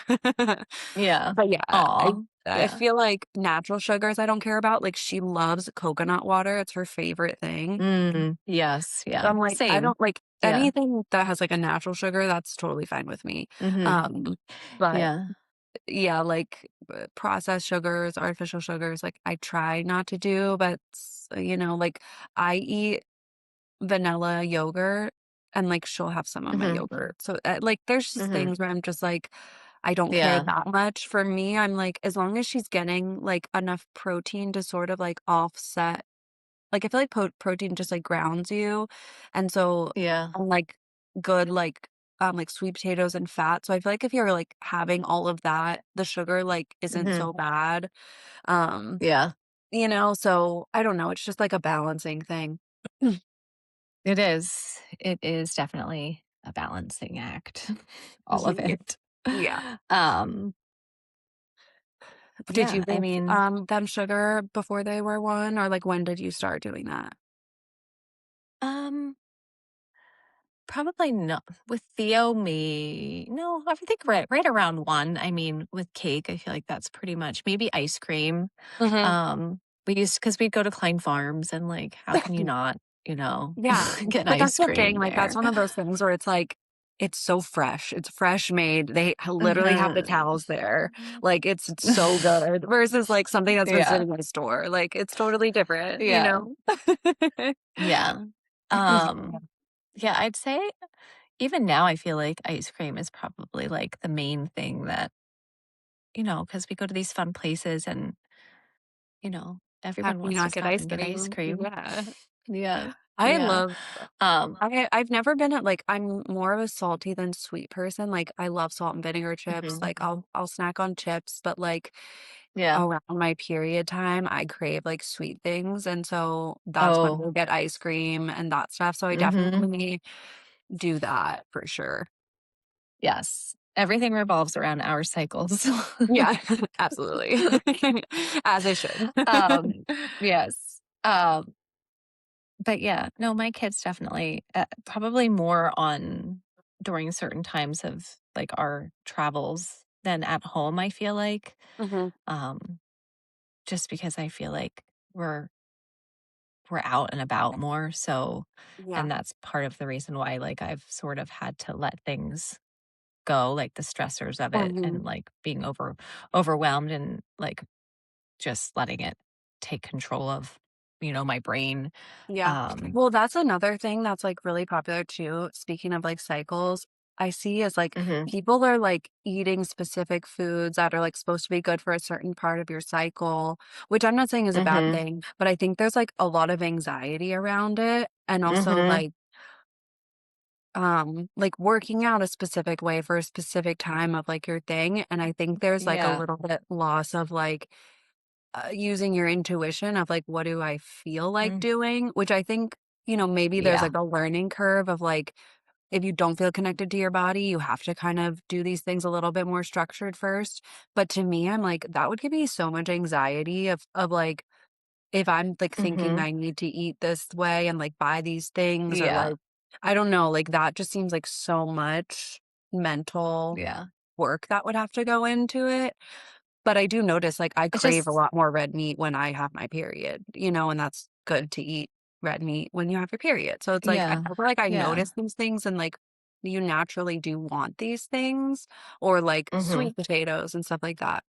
Yeah. But yeah, Aw. I Yeah. feel like natural sugars I don't care about, like, she loves coconut water, it's her favorite thing. Yes, So yeah. I'm like, I Same. don't like Yeah. anything that has, like, a natural sugar, that's totally fine with me. Mhm. Um, but Yeah. yeah, like, processed sugars, artificial sugars, like, I try not to do, but like, I eat vanilla yogurt and, like, she'll have some of my Mhm. yogurt. So, like, there's just Mhm. things where I'm just like, I don't care Yeah. that much. For me, I'm like, as long as she's getting, like, enough protein to sort of, like, offset like, I feel like protein just, like, grounds you, and so Yeah. I'm, like, good, like, sweet potatoes and fat, so I feel like if you're, like, having all of that, the sugar, like, isn't Mhm. so bad, um, Yeah. so I don't know, it's just, like, a balancing thing. It is. It is definitely a balancing act, all of it. Yeah. Um, Did you yeah, I give, mean, them sugar before they were 1, or, like, when did you start doing that? um, probably not with Theo, me no, I think right around 1. I mean, with cake, I feel like that's pretty much maybe ice cream. Mhm. We used because 'cause we'd go to Klein Farms and, like, how can you not, Yeah, get but that's ice the thing, cream like, that's there? one of those things where it's like, it's so fresh, it's fresh made, they literally have the Mhm. towels there, like, it's so good versus, like, something that's been Yeah, sitting in a store, like, it's totally different, you yeah, know? yeah. Um, yeah, I'd say even now I feel like ice cream is probably, like, the main thing that because we go to these fun places and, How everyone can you wants to not get stop ice and get ice cream? cream. Yeah. Yeah, I yeah. love Um I've never been at, like I'm more of a salty than sweet person, like, I love salt and vinegar chips, Mhm. like, I'll snack on chips, but, like, Yeah. around my period time, I crave, like, sweet things, and so that's when Oh, we'll get ice cream and that stuff, so I mhm. definitely do that for sure. Yes. Everything revolves around our cycles. Yeah, absolutely. As it should. Um, yes. But yeah, no, my kids definitely, probably more on during certain times of, like, our travels than at home, I feel like, Mhm. um, just because I feel like we're we're out and about more, so Yeah. and that's part of the reason why, like, I've sort of had to let things go, like, the stressors of it and, Mhm. like, being overwhelmed and, like, just letting it take control of, my brain. Yeah. Um Well, that's another thing that's, like, really popular too, speaking of, like, cycles, I see is, like, Mhm, people are, like, eating specific foods that are, like, supposed to be good for a certain part of your cycle, which I'm not saying is a bad mhm, thing, but I think there's, like, a lot of anxiety around it, and also, mhm. like, working out a specific way for a specific time of, like, your thing, and I think there's, like, a Yeah. little bit loss of, like, using your intuition of, like, "What do I feel like Mm, doing?" Which I think, maybe there's, yeah. like, a learning curve of, like, if you don't feel connected to your body, you have to kind of do these things a little bit more structured first, but to me, I'm like, that would give me so much anxiety like, if I'm, like, thinking Mhm. I need to eat this way and, like, buy these things or, Yeah. like I don't know, like, that just seems like so much mental Yeah. work that would have to go into it. But I do notice, like, I It's crave a just lot more red meat when I have my period, you know, and that's good to eat red meat when you have your period. So it's like, I yeah. feel like I Yeah. notice these things and, like, you naturally do want these things or, like, Mhm. sweet potatoes and stuff like that.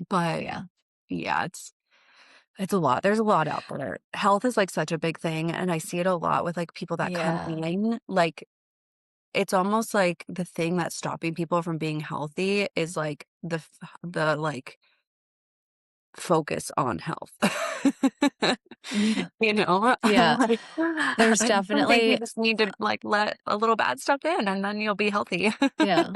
But, Yeah. yeah, it's a lot. There's a lot out there. Health is, like, such a big thing, and I see it a lot with, like, people that come Yeah. in, like, it's almost like the thing that's stopping people from being healthy is, like, like, focus on health. Yeah. You know? I'm Yeah. like, There's I don't think you definitely just need to, like, let a little bad stuff in, and then you'll be healthy. yeah.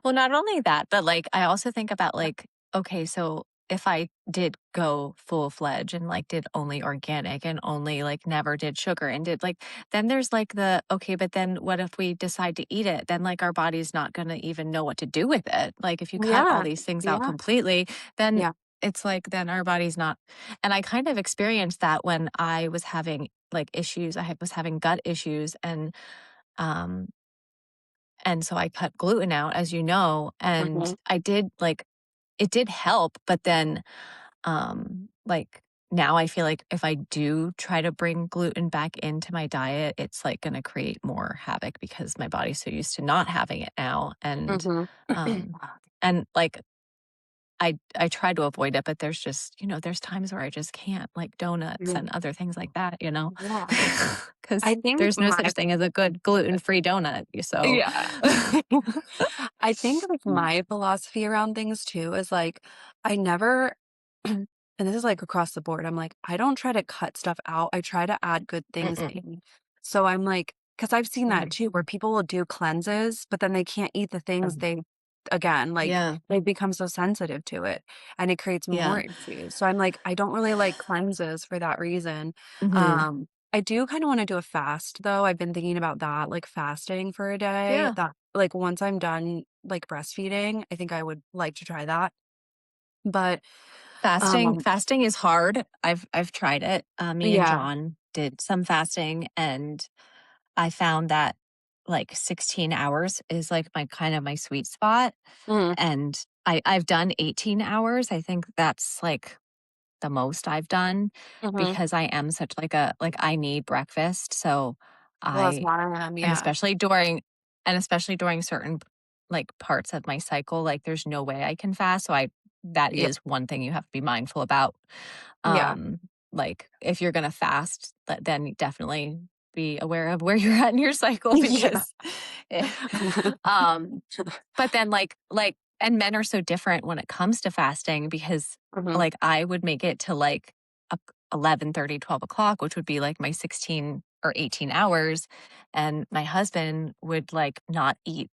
Well, not only that, but, like, I also think about, like, okay, so if I did go full-fledged and, like, did only organic and only, like, never did sugar and did, like then there's, like, the, "Okay, but then what if we decide to eat it?" Then, like, our body's not gonna even know what to do with it. Like, if you cut all Yeah, these things out yeah, completely, then yeah, it's like, then our body's not and I kind of experienced that when I was having, like, issues. Was having gut issues um and so I cut gluten out, as you know, and mhm, I did like it did help, but then, like, now I feel like if I do try to bring gluten back into my diet, it's, like, gonna create more havoc because my body's so used to not having it now, mhm. um, like, I try to avoid it, but there's just, there's times where I just can't, like donuts Yeah, and other things like that, you know, yeah. because I think there's no my such thing as a good gluten-free donut, so Yeah. I think, like, my philosophy around things too is, like, I never and this is, like, across the board, I'm like, I don't try to cut stuff out, I try to add good things Mm-mm. in. So I'm like, because 'cause I've seen that Mhm. too, where people will do cleanses, but then they can't eat the things they again, like, Yeah, they become so sensitive to it, and it creates more yeah. issues. So I'm like, I don't really like cleanses for that reason. Mhm. Um I do kinda wanna do a fast, though, I've been thinking about that, like, fasting for a day, Yeah. that like, once I'm done, like, breastfeeding, I think I would like to try that, but, Fasting um fasting is hard. I've tried it. Me and yeah, John did some fasting, and I found that, like, 16 hours is, like, my kind of my sweet spot, mhm, and I've done 18 hours. I think that's, like, the most I've done mhm. because I am such I need breakfast, so Well, that's I what I am, and yeah. especially during certain, like, parts of my cycle, like, there's no way I can fast, so I that Yep, is one thing you have to be mindful about. yeah. Um, like, if you're gonna fast, then definitely be aware of where you're at in your cycle Yeah. because eh, um, but then, and men are so different when it comes to fasting because, Mhm, like, I would make it to, like, up 11:30, 12 o'clock, which would be, like, my 16 or 18 hours, and my husband would, like, not eat.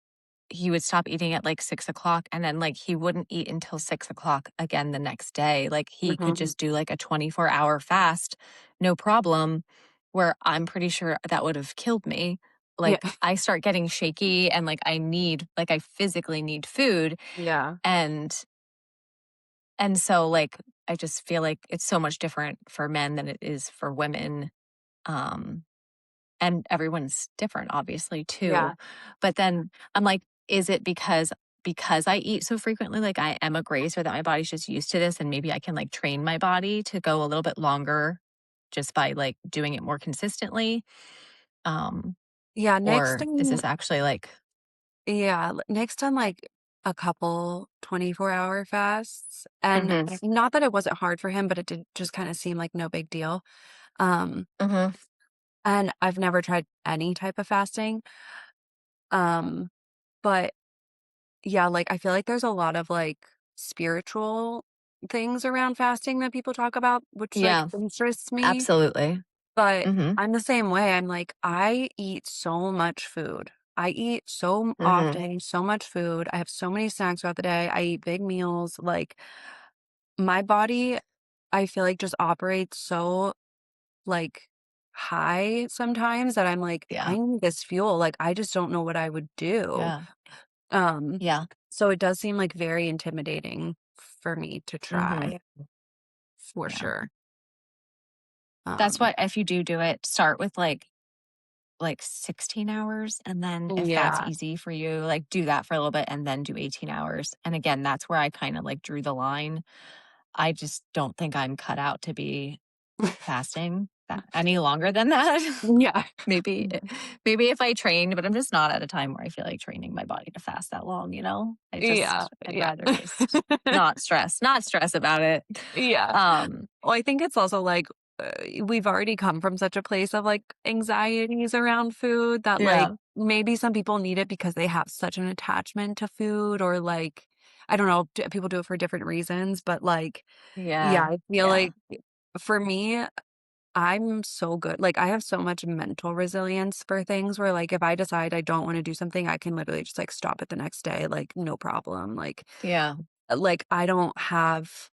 He would stop eating at, like, 6 o'clock, and then, like, he wouldn't eat until 6 o'clock again the next day. Like, he could mhm. just do, like, a 24-hour fast, no problem, where I'm pretty sure that would have killed me. Yeah. Like, I start getting shaky and, I physically need food, Yeah. and so, like, I just feel like it's so much different for men than it is for women, um and everyone's different, obviously, too. Yeah. But then I'm like, is it because I eat so frequently, like I am a grazer that my body's just used to this and maybe I can like train my body to go a little bit longer just by like doing it more consistently? Um, Yeah, next or is time this actually like yeah, next time, like, a couple 24-hour fasts, and Mhm. not that it wasn't hard for him, but it did just kinda seem like no big deal. Um, Mhm. and I've never tried any type of fasting, um, but yeah, like, I feel like there's a lot of, like, spiritual things around fasting that people talk about, which, like, Yeah, interests me, absolutely. but Mhm. I'm the same way, I'm like, I eat so much food. I eat so Mhm. often, so much food, I have so many snacks throughout the day, I eat big meals, like, my body, I feel like, just operates so, like, high sometimes that I'm like, Yeah. "I need this fuel," like, I just don't know what I would do. Yeah. Um, Yeah. so it does seem, like, very intimidating for me to Mhm. try, for Yeah. sure. That's Um what if you do it, start with like like 16 hours. And then if that's Yeah. easy for you, like do that for a little bit and then do 18 hours. And again, that's where I kind of like drew the line. I just don't think I'm cut out to be fasting that any longer than that. Yeah. Maybe maybe if I trained, but I'm just not at a time where I feel like training my body to fast that long, you know? Yeah, I'd yeah. rather just not stress about it. Yeah. Um, Well, I think it's also, like, we've already come from such a place of, like, anxieties around food that, like, yeah. maybe some people need it because they have such an attachment to food or, like, I don't know, people do it for different reasons, but, like, yeah, Yeah. I feel Yeah. like for me, I'm so good like, I have so much mental resilience for things where, like, if I decide I don't wanna do something, I can literally just, like, stop it the next day, like, no problem, Yeah. I don't have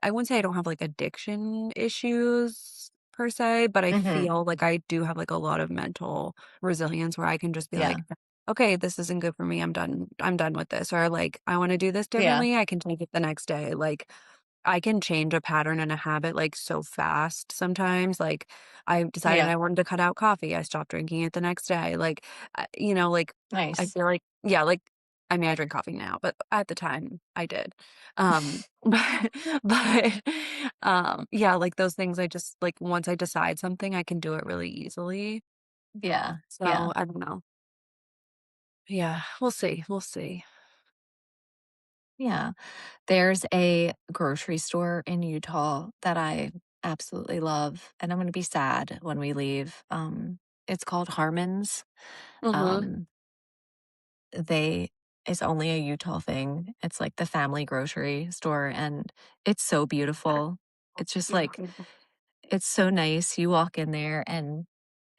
I wouldn't say I don't have, like, addiction issues per se, but I Mhm. feel like I do have, like, a lot of mental resilience where I can just be Yeah. like, "Okay, this isn't good for me, I'm done with this," or, like, "I wanna do this Yeah. differently," I can take it the next day, like, I can change a pattern and a habit, like, so fast sometimes, like, I decided Yeah. I wanted to cut out coffee, I stopped drinking it the next day, like, you know, like, I Nice. feel like yeah, like, I mean, I drink coffee now, but at the time, I did. But but, yeah, like, those things I just like, once I decide something, I can do it really easily. Yeah. Yeah. So, I don't know. Yeah, we'll see, we'll see. Yeah. There's a grocery store in Utah that I absolutely love, and I'm gonna be sad when we leave. It's called Harmon's. Mhm. Um, they it's only a Utah thing. It's like the family grocery store, and it's so beautiful. It's just Yeah. like it's so nice. You walk in there, and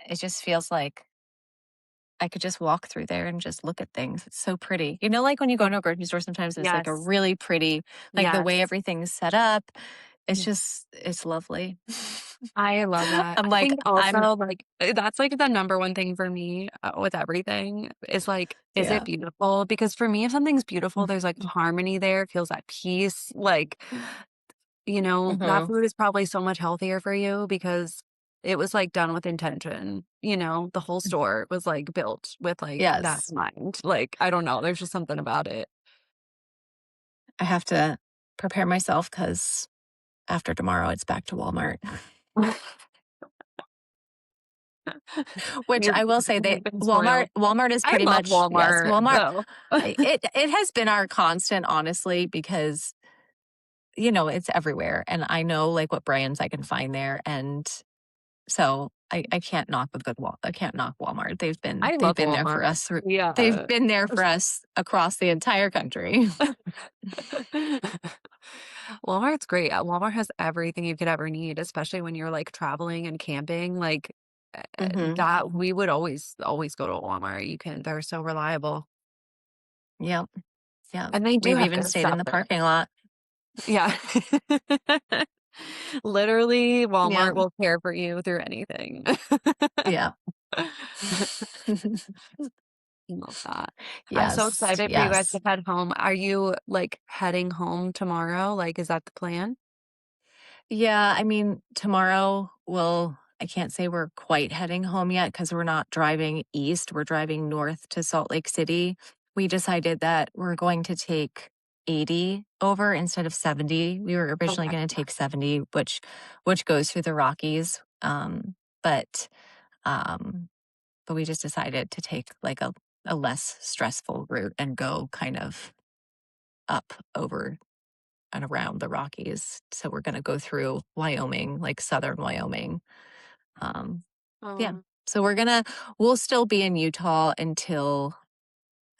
it just feels like I could just walk through there and just look at things. It's so pretty. You know, like when you go Oh, to a grocery store, sometimes it's like a yes. really pretty, like the way Yes. everything's set up. It's lovely. I love that. I'm I like, think also, like, that's, like, the number one thing for me, with everything is, like, is it yeah. beautiful? Because for me, if something's beautiful, there's, like, harmony there, it feels at peace, like, that Hmm. food is probably so much healthier for you because it was, like, done with intention, the whole store was, like, built with, like, that Yes. in mind, like, I don't know, there's just something about it. I have to prepare myself because after tomorrow, it's back to Walmart. Which You're I will say they you've been Walmart spoiled. Walmart is I pretty love much yes, Walmart, Walmart though. it has been our constant, honestly, because, it's everywhere, and I know, like, what brands I can find there, and so I can't knock a good Wal I can't knock Walmart. I They've love been there for Walmart. us through they've Yeah. been there for us across the entire country. Walmart's great. Walmart has everything you could ever need, especially when you're, like, traveling and camping, like, Mhm. that we would always go to Walmart. They're so reliable, Yep, yep. and they do We've have even good stayed in stuff the there. parking lot. Yeah. Literally, Walmart Yep, will care for you through anything. yeah. I love that. I'm so Yes, excited for you guys yes. to head home. Are you, like, heading home tomorrow? Like, is that the plan? Yeah, I mean, tomorrow I can't say we're quite heading home yet because 'cause we're not driving east, we're driving north to Salt Lake City. We decided that we're going to take 80 over instead of 70. We were originally Okay. gonna take 70, which goes through the Rockies, but, um, but we just decided to take, like, a less stressful route and go kind of up over and around the Rockies. So we're gonna go through Wyoming, like southern Wyoming. Um, yeah. Oh. So we'll still be in Utah until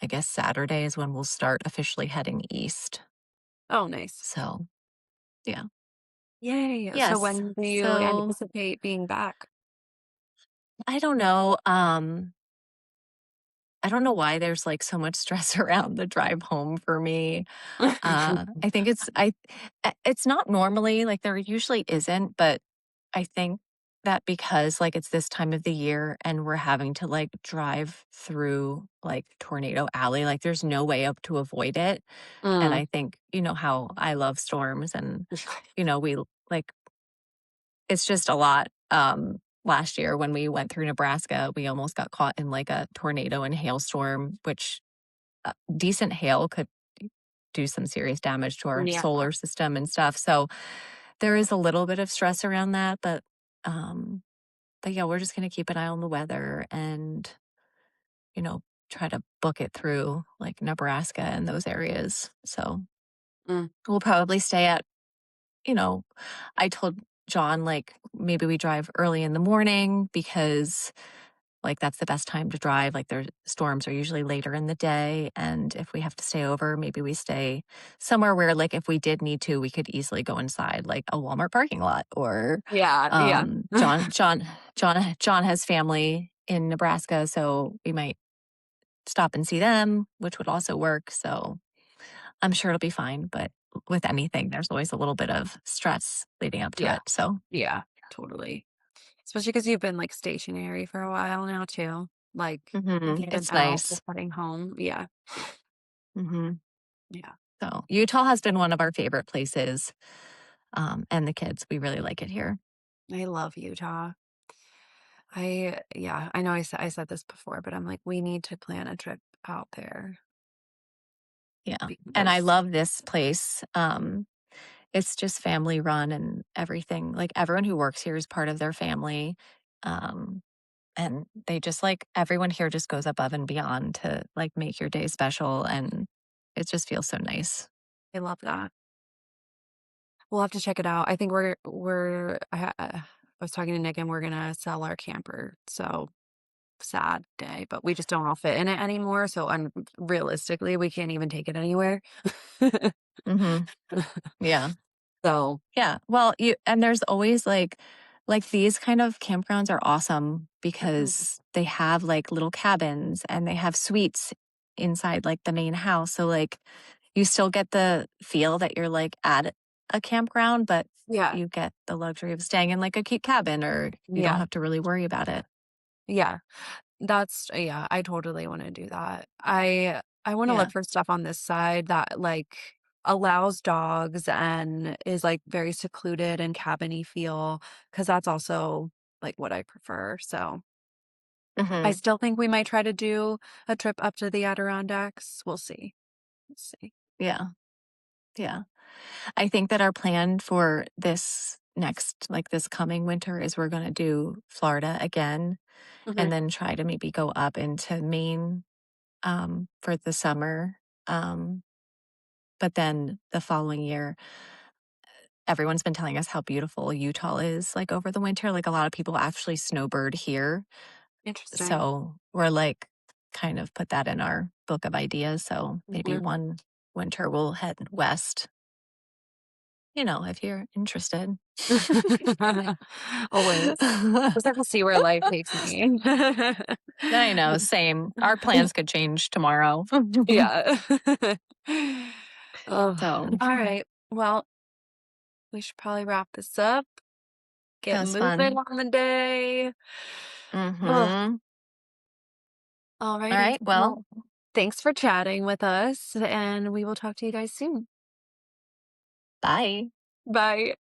I guess Saturday is when we'll start officially heading east. Oh, nice. So yeah. Yay. So Yes. when do you So anticipate being back? I don't know. I don't know why there's like so much stress around the drive home for me. I think it's not normally like there usually isn't, but I think that because, like, it's this time of the year and we're having to, like, drive through, like, Tornado Alley, like, there's no way up to avoid it, and Mm. I think, how I love storms and, we like, it's just a lot, last year when we went through Nebraska, we almost got caught in, like, a tornado and hailstorm, which, decent hail could do some serious damage to our Yeah. solar system and stuff, so there is a little bit of stress around that, um but yeah, we're just gonna keep an eye on the weather and, you know, try to book it through, like, Nebraska and those areas, so Mm. we'll probably stay at you know, I told John, like, maybe we drive early in the morning because, like, that's the best time to drive. Like, their storms are usually later in the day. And if we have to stay over, maybe we stay somewhere where, like, if we did need to, we could easily go inside, like a Walmart parking lot or Yeah, yeah. John has family in Nebraska. So we might stop and see them, which would also work. So I'm sure it'll be fine. But with anything, there's always a little bit of stress leading up to Yeah, it. So, yeah, totally. Especially because 'cause you've been, like, stationary for a while now too, like, given it's out nice. just heading home. Yeah, Mhm. yeah. So, Utah has been one of our favorite places, and the kids, we really like it here. I love Utah. Yeah, I know I said this before, but I'm like, "We need to plan a trip out there Yeah, and I because" love this place. It's just family run and everything. Like, everyone who works here is part of their family, um, and they just like everyone here just goes above and beyond to, like, make your day special, and it just feels so nice. I love that. We'll have to check it out. I think I was talking to Nick, and we're gonna sell our camper, so sad day, but we just don't all fit in it anymore, so realistically, we can't even take it anywhere. Mhm. Yeah. So Yeah. Well, you and there's always like these kind of campgrounds are awesome Mhm. because they have like little cabins and they have suites inside like the main house. So like you still get the feel that you're like at a campground, but Yeah, you get the luxury of staying in like a cute cabin or you don't yeah, have to really worry about it. yeah. Yeah, I totally wanna do that. I wanna look Yeah. for stuff on this side that, like, allows dogs and is, like, very secluded and cabiny feel, because that's also, like, what I prefer, so I Hmm. still think we might try to do a trip up to the Adirondacks. We'll see. We'll see. Yeah. Yeah. I think that our plan for this next, like this coming winter, is we're going to do Florida again and Mhm. then try to maybe go up into Maine, for the summer. Um, but then the following year, everyone's been telling us how beautiful Utah is like over the winter. Like a lot of people actually snowbird here. Interesting. So we're like kind of put that in our book of ideas. So maybe Mhm. one winter we'll head west, if you're interested. Always. Just have to see where life takes me. I know, same. Our plans could change tomorrow. Yeah. Oh, So, alright. Well, we should probably wrap this up, that get was moving fun. on the day. Ugh. Mhm. Alrighty. Alright, well, Well, thanks for chatting with us, and we will talk to you guys soon. bye. Bye.